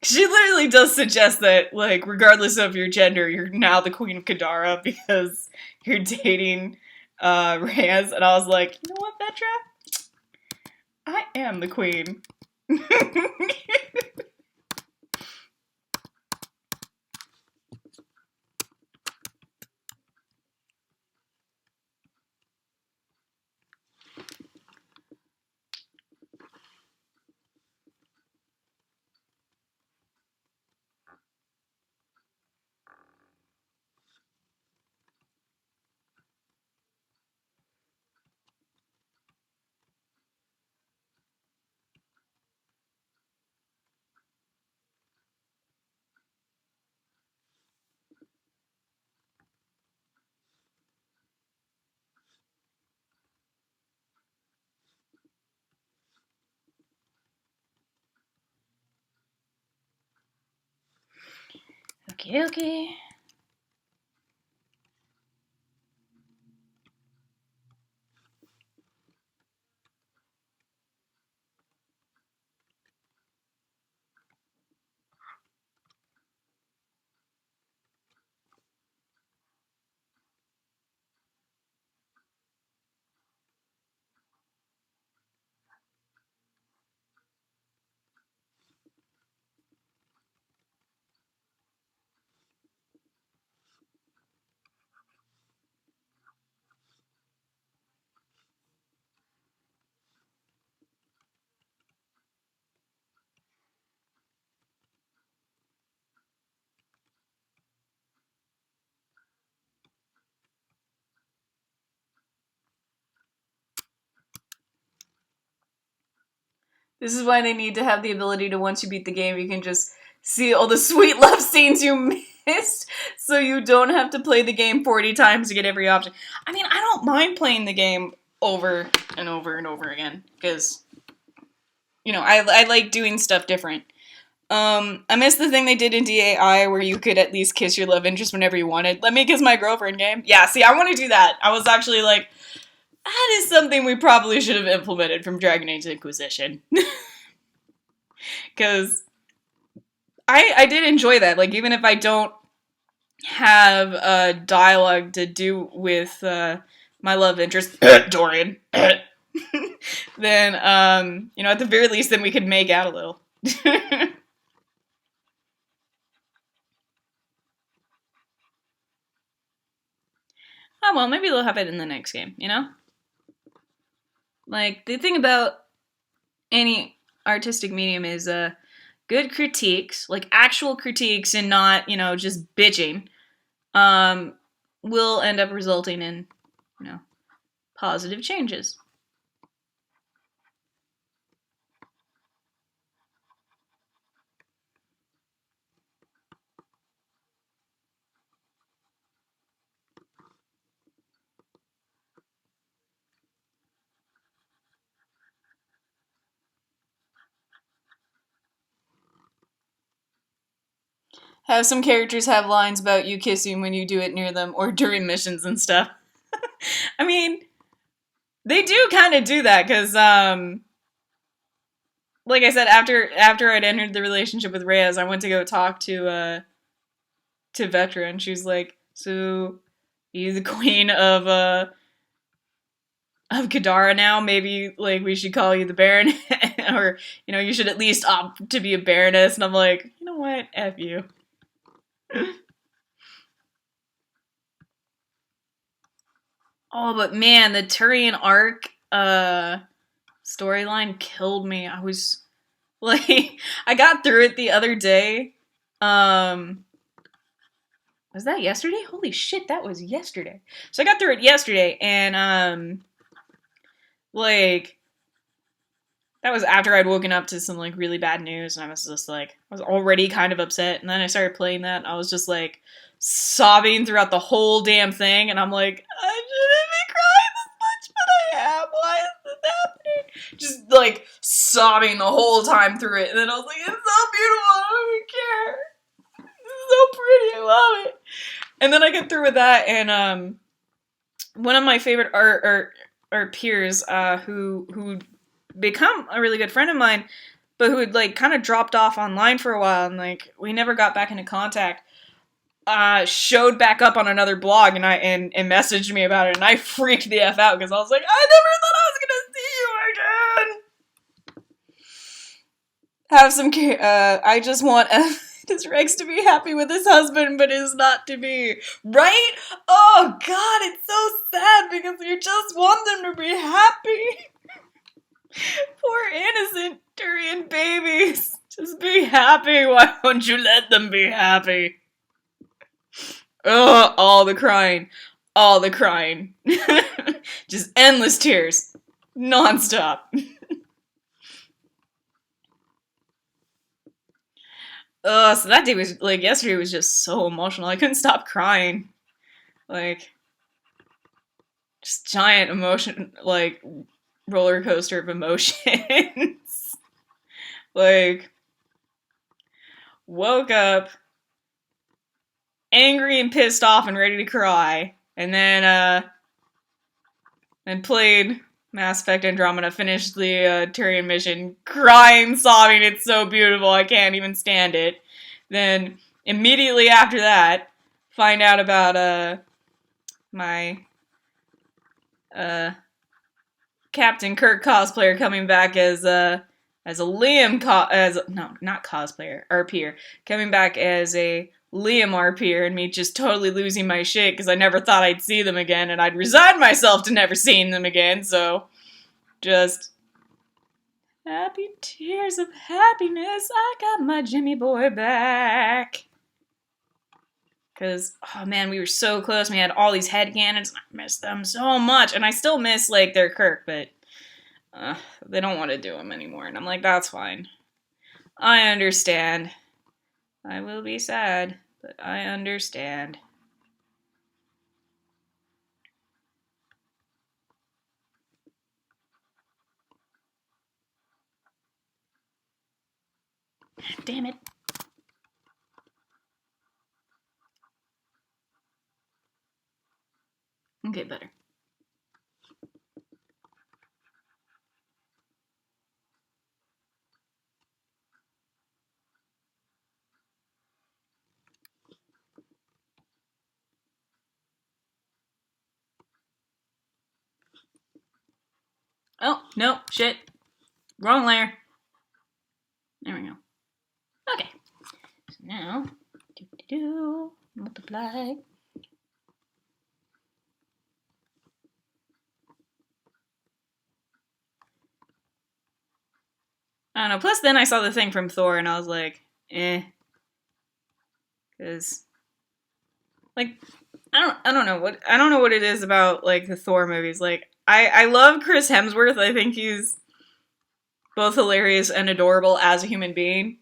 She literally does suggest that, like, regardless of your gender, you're now the Queen of Kadara because you're dating Reyes. And I was like, you know what, Vetra? I am the queen. Okay. This is why they need to have the ability to, once you beat the game, you can just see all the sweet love scenes you missed, so you don't have to play the game 40 times to get every option. I mean, I don't mind playing the game over and over and over again, because, you know, I like doing stuff different. I missed the thing they did in DAI where you could at least kiss your love interest whenever you wanted. Let me kiss my girlfriend game. Yeah, see, I want to do that. I was actually like, that is something we probably should have implemented from Dragon Age Inquisition. Because I did enjoy that. Like, even if I don't have a dialogue to do with my love interest, Dorian, then, you know, at the very least, then we could make out a little. Oh, well, maybe they'll have it in the next game, you know? Like, the thing about any artistic medium is good critiques, like actual critiques and not, you know, just bitching, will end up resulting in, you know, positive changes. Have some characters have lines about you kissing when you do it near them or during missions and stuff. I mean, they do kind of do that because, like I said, after I'd entered the relationship with Reyes, I went to go talk to Vetra, and she was like, "So, you the queen of Kadara now. Maybe, like, we should call you the Baron, or, you know, you should at least opt to be a Baroness. And I'm like, you know what? F you. Oh, but man, the Turian arc storyline killed me. I was like, I got through it the other day. Was that yesterday? Holy shit, that was yesterday. So I got through it yesterday, and like, that was after I'd woken up to some, like, really bad news, and I was just like, I was already kind of upset, and then I started playing that, and I was just like sobbing throughout the whole damn thing, and I'm like, I shouldn't be crying this much, but I am. Why is this happening? Just like sobbing the whole time through it, and then I was like, it's so beautiful, I don't even care. It's so pretty, I love it. And then I get through with that, and one of my favorite art peers, who become a really good friend of mine, but who had, like, kind of dropped off online for a while, and, like, we never got back into contact, showed back up on another blog, and messaged me about it, and I freaked the F out, because I was like, I never thought I was gonna see you again! Have some I just want this Rex to be happy with his husband, but is not to be. Right? Oh, God, it's so sad, because you just want them to be happy. Poor innocent Turian babies. Just be happy. Why won't you let them be happy? Ugh, all the crying. All the crying. Just endless tears. Non-stop. So that day was, like, yesterday was just so emotional. I couldn't stop crying. Like, just giant emotion, like, roller coaster of emotions. Like, woke up angry and pissed off and ready to cry, and then played Mass Effect Andromeda, finished the Turian mission, crying, sobbing, it's so beautiful, I can't even stand it. Then, immediately after that, find out about my Captain Kirk cosplayer coming back as a Liam not cosplayer, RPer, coming back as a Liam RPer, and me just totally losing my shit because I never thought I'd see them again, and I'd resigned myself to never seeing them again, so just happy tears of happiness, I got my Jimmy boy back. Because, oh man, we were so close. We had all these headcanons, and I missed them so much. And I still miss, like, their Kirk, but they don't want to do them anymore. And I'm like, that's fine. I understand. I will be sad, but I understand. Damn it. Okay, better. Oh, no, shit. Wrong layer. There we go. Okay. So now, multiply. I don't know. Plus, then I saw the thing from Thor, and I was like, eh. Because, like, I don't know what it is about, like, the Thor movies. Like, I love Chris Hemsworth. I think he's both hilarious and adorable as a human being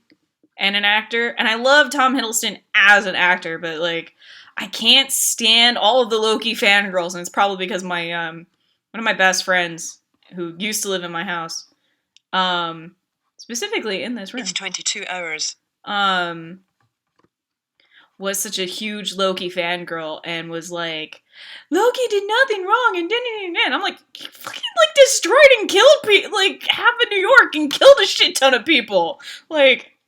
and an actor. And I love Tom Hiddleston as an actor, but, like, I can't stand all of the Loki fangirls, and it's probably because my one of my best friends who used to live in my house, specifically in this room. It's 22 hours. Was such a huge Loki fangirl and was like, Loki did nothing wrong and and I'm like, he fucking, like, destroyed and killed like half of New York and killed a shit ton of people. Like,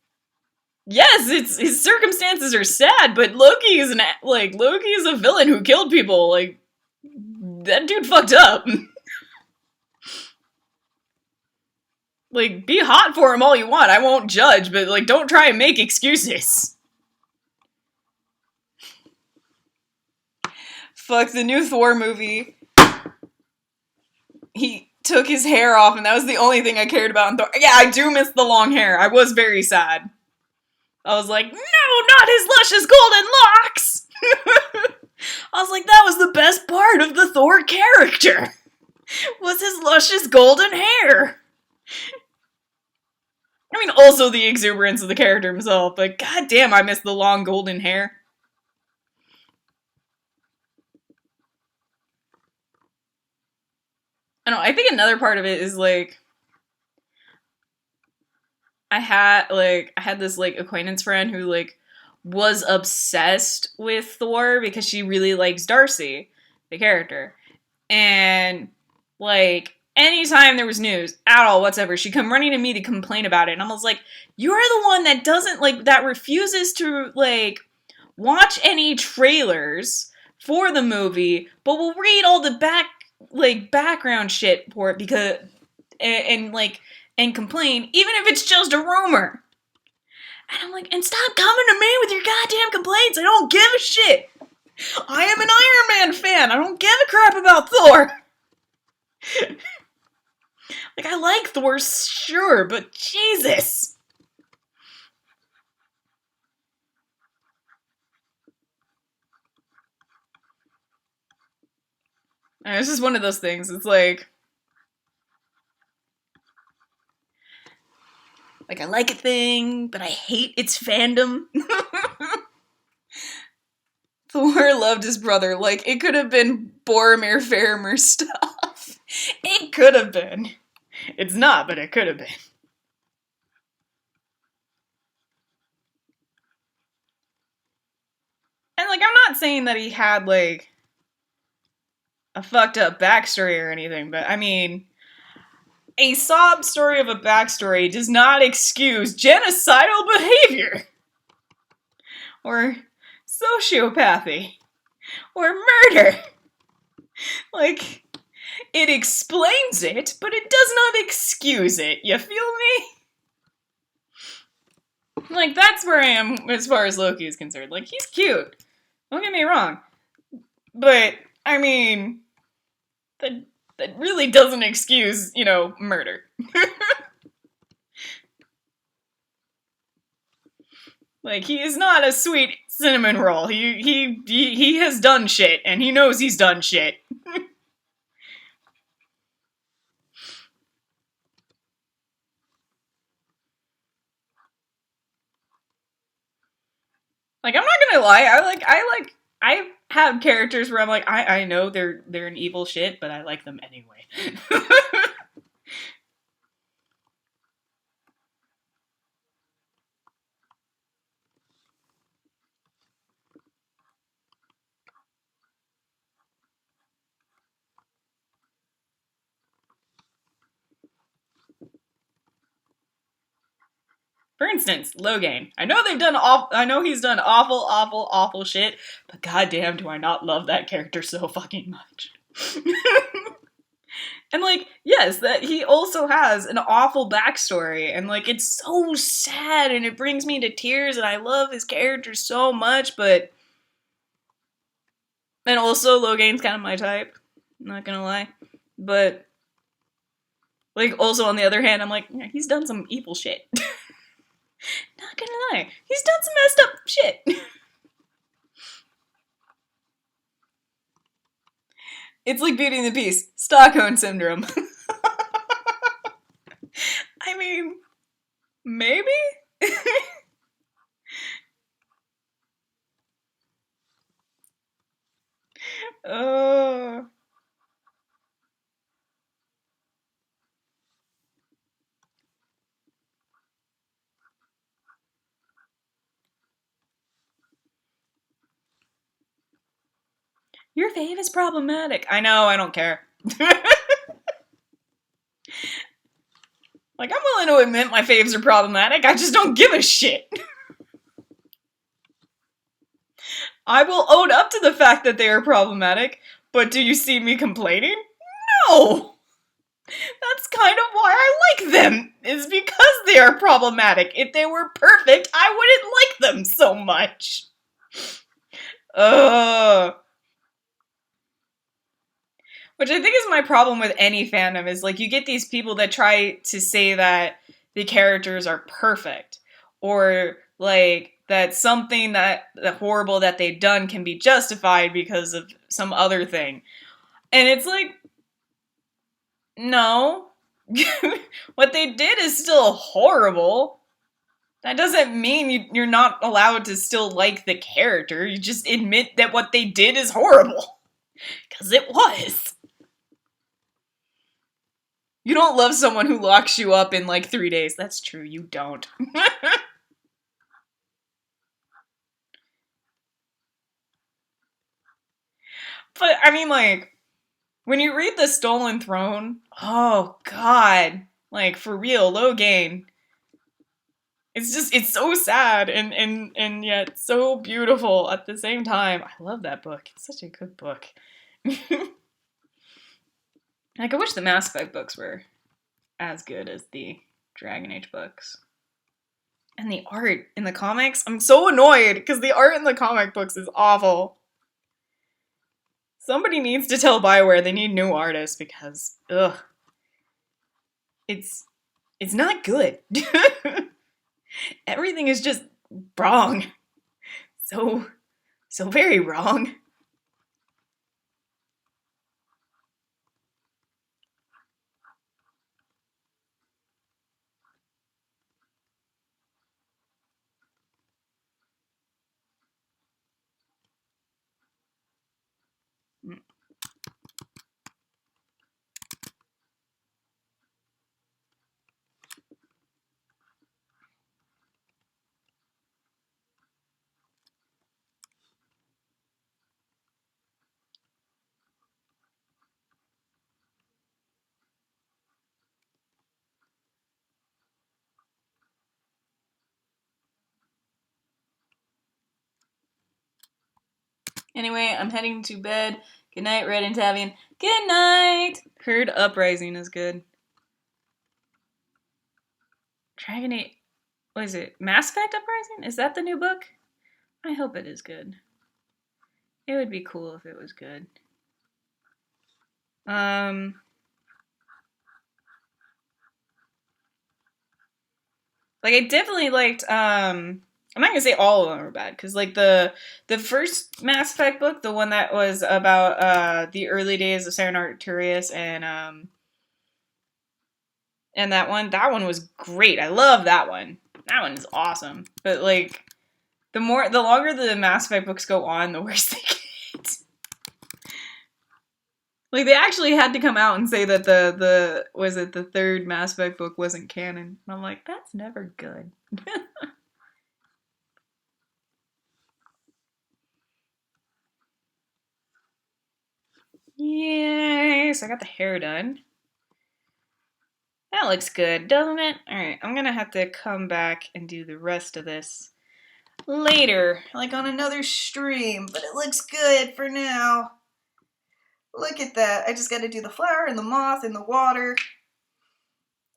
Yes, his circumstances are sad, but Loki is Loki is a villain who killed people. Like, that dude fucked up. Like, be hot for him all you want. I won't judge, but like, don't try and make excuses. Fuck, the new Thor movie. He took his hair off, and that was the only thing I cared about in Thor. Yeah, I do miss the long hair. I was very sad. I was like, no, not his luscious golden locks! I was like, that was the best part of the Thor character. Was his luscious golden hair. I mean, also the exuberance of the character himself, but goddamn, I miss the long golden hair. I don't know, I think another part of it is, like, I had this, like, acquaintance friend who, like, was obsessed with Thor because she really likes Darcy, the character. And, like, anytime there was news at all whatsoever, she'd come running to me to complain about it. And I was like, you're the one that doesn't, like, that refuses to, like, watch any trailers for the movie, but will read all the background shit for it because, and complain, even if it's just a rumor. And I'm like, and stop coming to me with your goddamn complaints. I don't give a shit. I am an Iron Man fan. I don't give a crap about Thor. Like, I like Thor, sure, but Jesus. And it's just one of those things. It's like, I like a thing, but I hate its fandom. Thor loved his brother. Like, it could have been Boromir Faramir stuff. It could have been. It's not, but it could have been. And, like, I'm not saying that he had, like, a fucked up backstory or anything, but, I mean, a sob story of a backstory does not excuse genocidal behavior. Or sociopathy. Or murder. Like, it explains it, but it does not excuse it. You feel me? Like, that's where I am as far as Loki is concerned. Like, he's cute. Don't get me wrong. But, I mean, that really doesn't excuse, murder. Like, he is not a sweet cinnamon roll. He has done shit, and he knows he's done shit. Like, I'm not gonna lie, I have characters where I'm like, I know they're an evil shit, but I like them anyway. For instance, Logain. I know he's done awful shit, but goddamn do I not love that character so fucking much. And, like, yes, that he also has an awful backstory, and, like, it's so sad, and it brings me to tears, and I love his character so much, but... And also, Logain's kind of my type, not gonna lie. But, like, also on the other hand, I'm like, yeah, he's done some evil shit. Not gonna lie, he's done some messed up shit. It's like Beauty and the Beast, Stockholm Syndrome. I mean, maybe? Oh. Your fave is problematic. I know, I don't care. Like, I'm willing to admit my faves are problematic, I just don't give a shit. I will own up to the fact that they are problematic, but do you see me complaining? No! That's kind of why I like them, is because they are problematic. If they were perfect, I wouldn't like them so much. Which I think is my problem with any fandom, is like you get these people that try to say that the characters are perfect, or like that something that the horrible that they've done can be justified because of some other thing. And it's like, no. What they did is still horrible. That doesn't mean you're not allowed to still like the character. You just admit that what they did is horrible. Because it was. You don't love someone who locks you up in like 3 days. That's true, you don't. But, I mean, like, when you read The Stolen Throne, oh, God. Like, for real, Logain. It's so sad and yet so beautiful at the same time. I love that book. It's such a good book. Like, I wish the Mass Effect books were as good as the Dragon Age books. And the art in the comics, I'm so annoyed because the art in the comic books is awful. Somebody needs to tell BioWare they need new artists because, ugh. It's not good. Everything is just wrong. So very wrong. Anyway, I'm heading to bed. Good night, Red and Tavian. Good night! Heard Uprising is good. Dragon Age... What is it? Mass Effect Uprising? Is that the new book? I hope it is good. It would be cool if it was good. Like, I definitely liked, I'm not gonna say all of them are bad, because, like, the first Mass Effect book, the one that was about, the early days of Saren Arcturus, and that one was great. I love that one. That one is awesome. But, like, the longer the Mass Effect books go on, the worse they get. Like, they actually had to come out and say that the third Mass Effect book wasn't canon. And I'm like, that's never good. Yay! So I got the hair done. That looks good, doesn't it? Alright, I'm gonna have to come back and do the rest of this later, like on another stream, but it looks good for now. Look at that. I just gotta do the flower and the moth and the water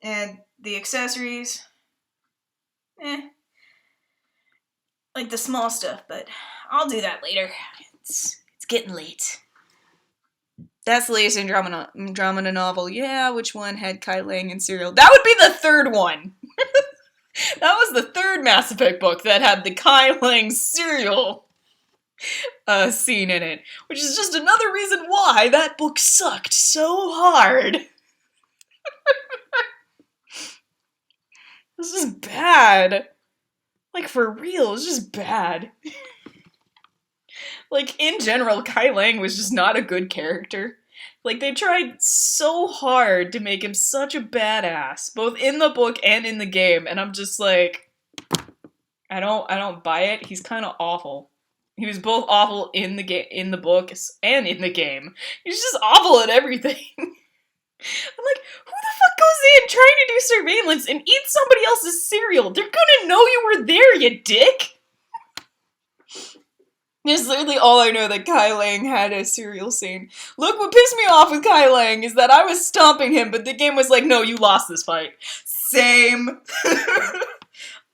and the accessories. Like the small stuff, but I'll do that later. It's getting late. That's the latest Andromeda novel. Yeah, which one had Kai Lang and Serial? That would be the third one! That was the third Mass Effect book that had the Kai Lang Serial scene in it. Which is just another reason why that book sucked so hard. This is bad. Like, for real, it's just bad. Like, in general, Kai Lang was just not a good character. Like, they tried so hard to make him such a badass, both in the book and in the game, and I'm just like, I don't buy it. He's kind of awful. He was both awful in the book and in the game. He's just awful at everything. I'm like, who the fuck goes in trying to do surveillance and eat somebody else's cereal? They're gonna know you were there, you dick! It's literally all I know that Kai Lang had a cereal scene. Look, what pissed me off with Kai Lang is that I was stomping him, but the game was like, no, you lost this fight. Same.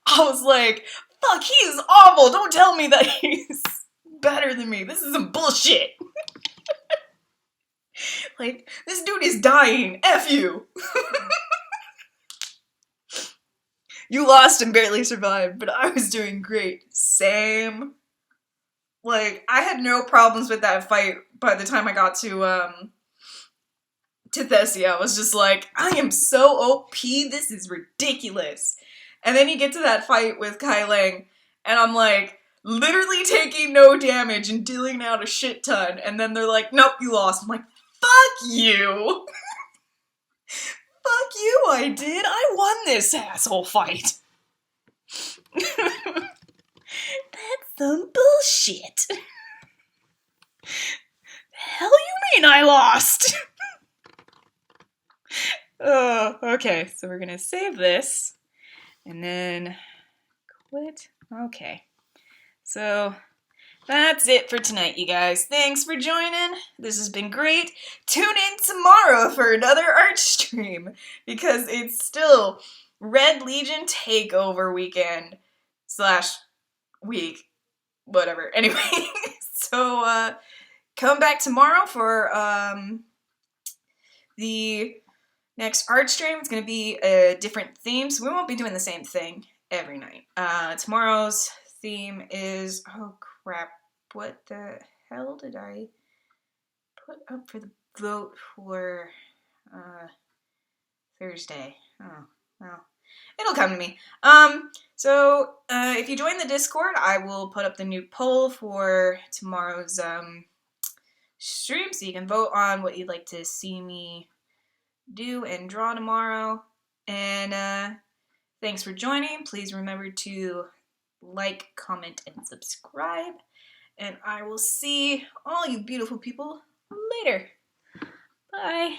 I was like, fuck, he is awful. Don't tell me that he's better than me. This is some bullshit. Like, this dude is dying. F you. You lost and barely survived, but I was doing great. Same. Like, I had no problems with that fight by the time I got to Thessia. I was just like, I am so OP, this is ridiculous. And then you get to that fight with Kai Lang, and I'm like, literally taking no damage and dealing out a shit ton, and then they're like, nope, you lost. I'm like, fuck you! Fuck you, I did. I won this asshole fight. That's some bullshit. The hell you mean I lost? Oh, okay, so we're gonna save this and then quit. Okay, so that's it for tonight, you guys. Thanks for joining. This has been great. Tune in tomorrow for another art stream because it's still Red Legion Takeover weekend / week, whatever. Anyway, so come back tomorrow for the next art stream. It's going to be a different theme, so we won't be doing the same thing every night. Tomorrow's theme is, oh crap, what the hell did I put up for the vote for Thursday? Oh, well, it'll come to me. So if you join the Discord, I will put up the new poll for tomorrow's stream, so you can vote on what you'd like to see me do and draw tomorrow. And thanks for joining. Please remember to like, comment, and subscribe. And I will see all you beautiful people later. Bye.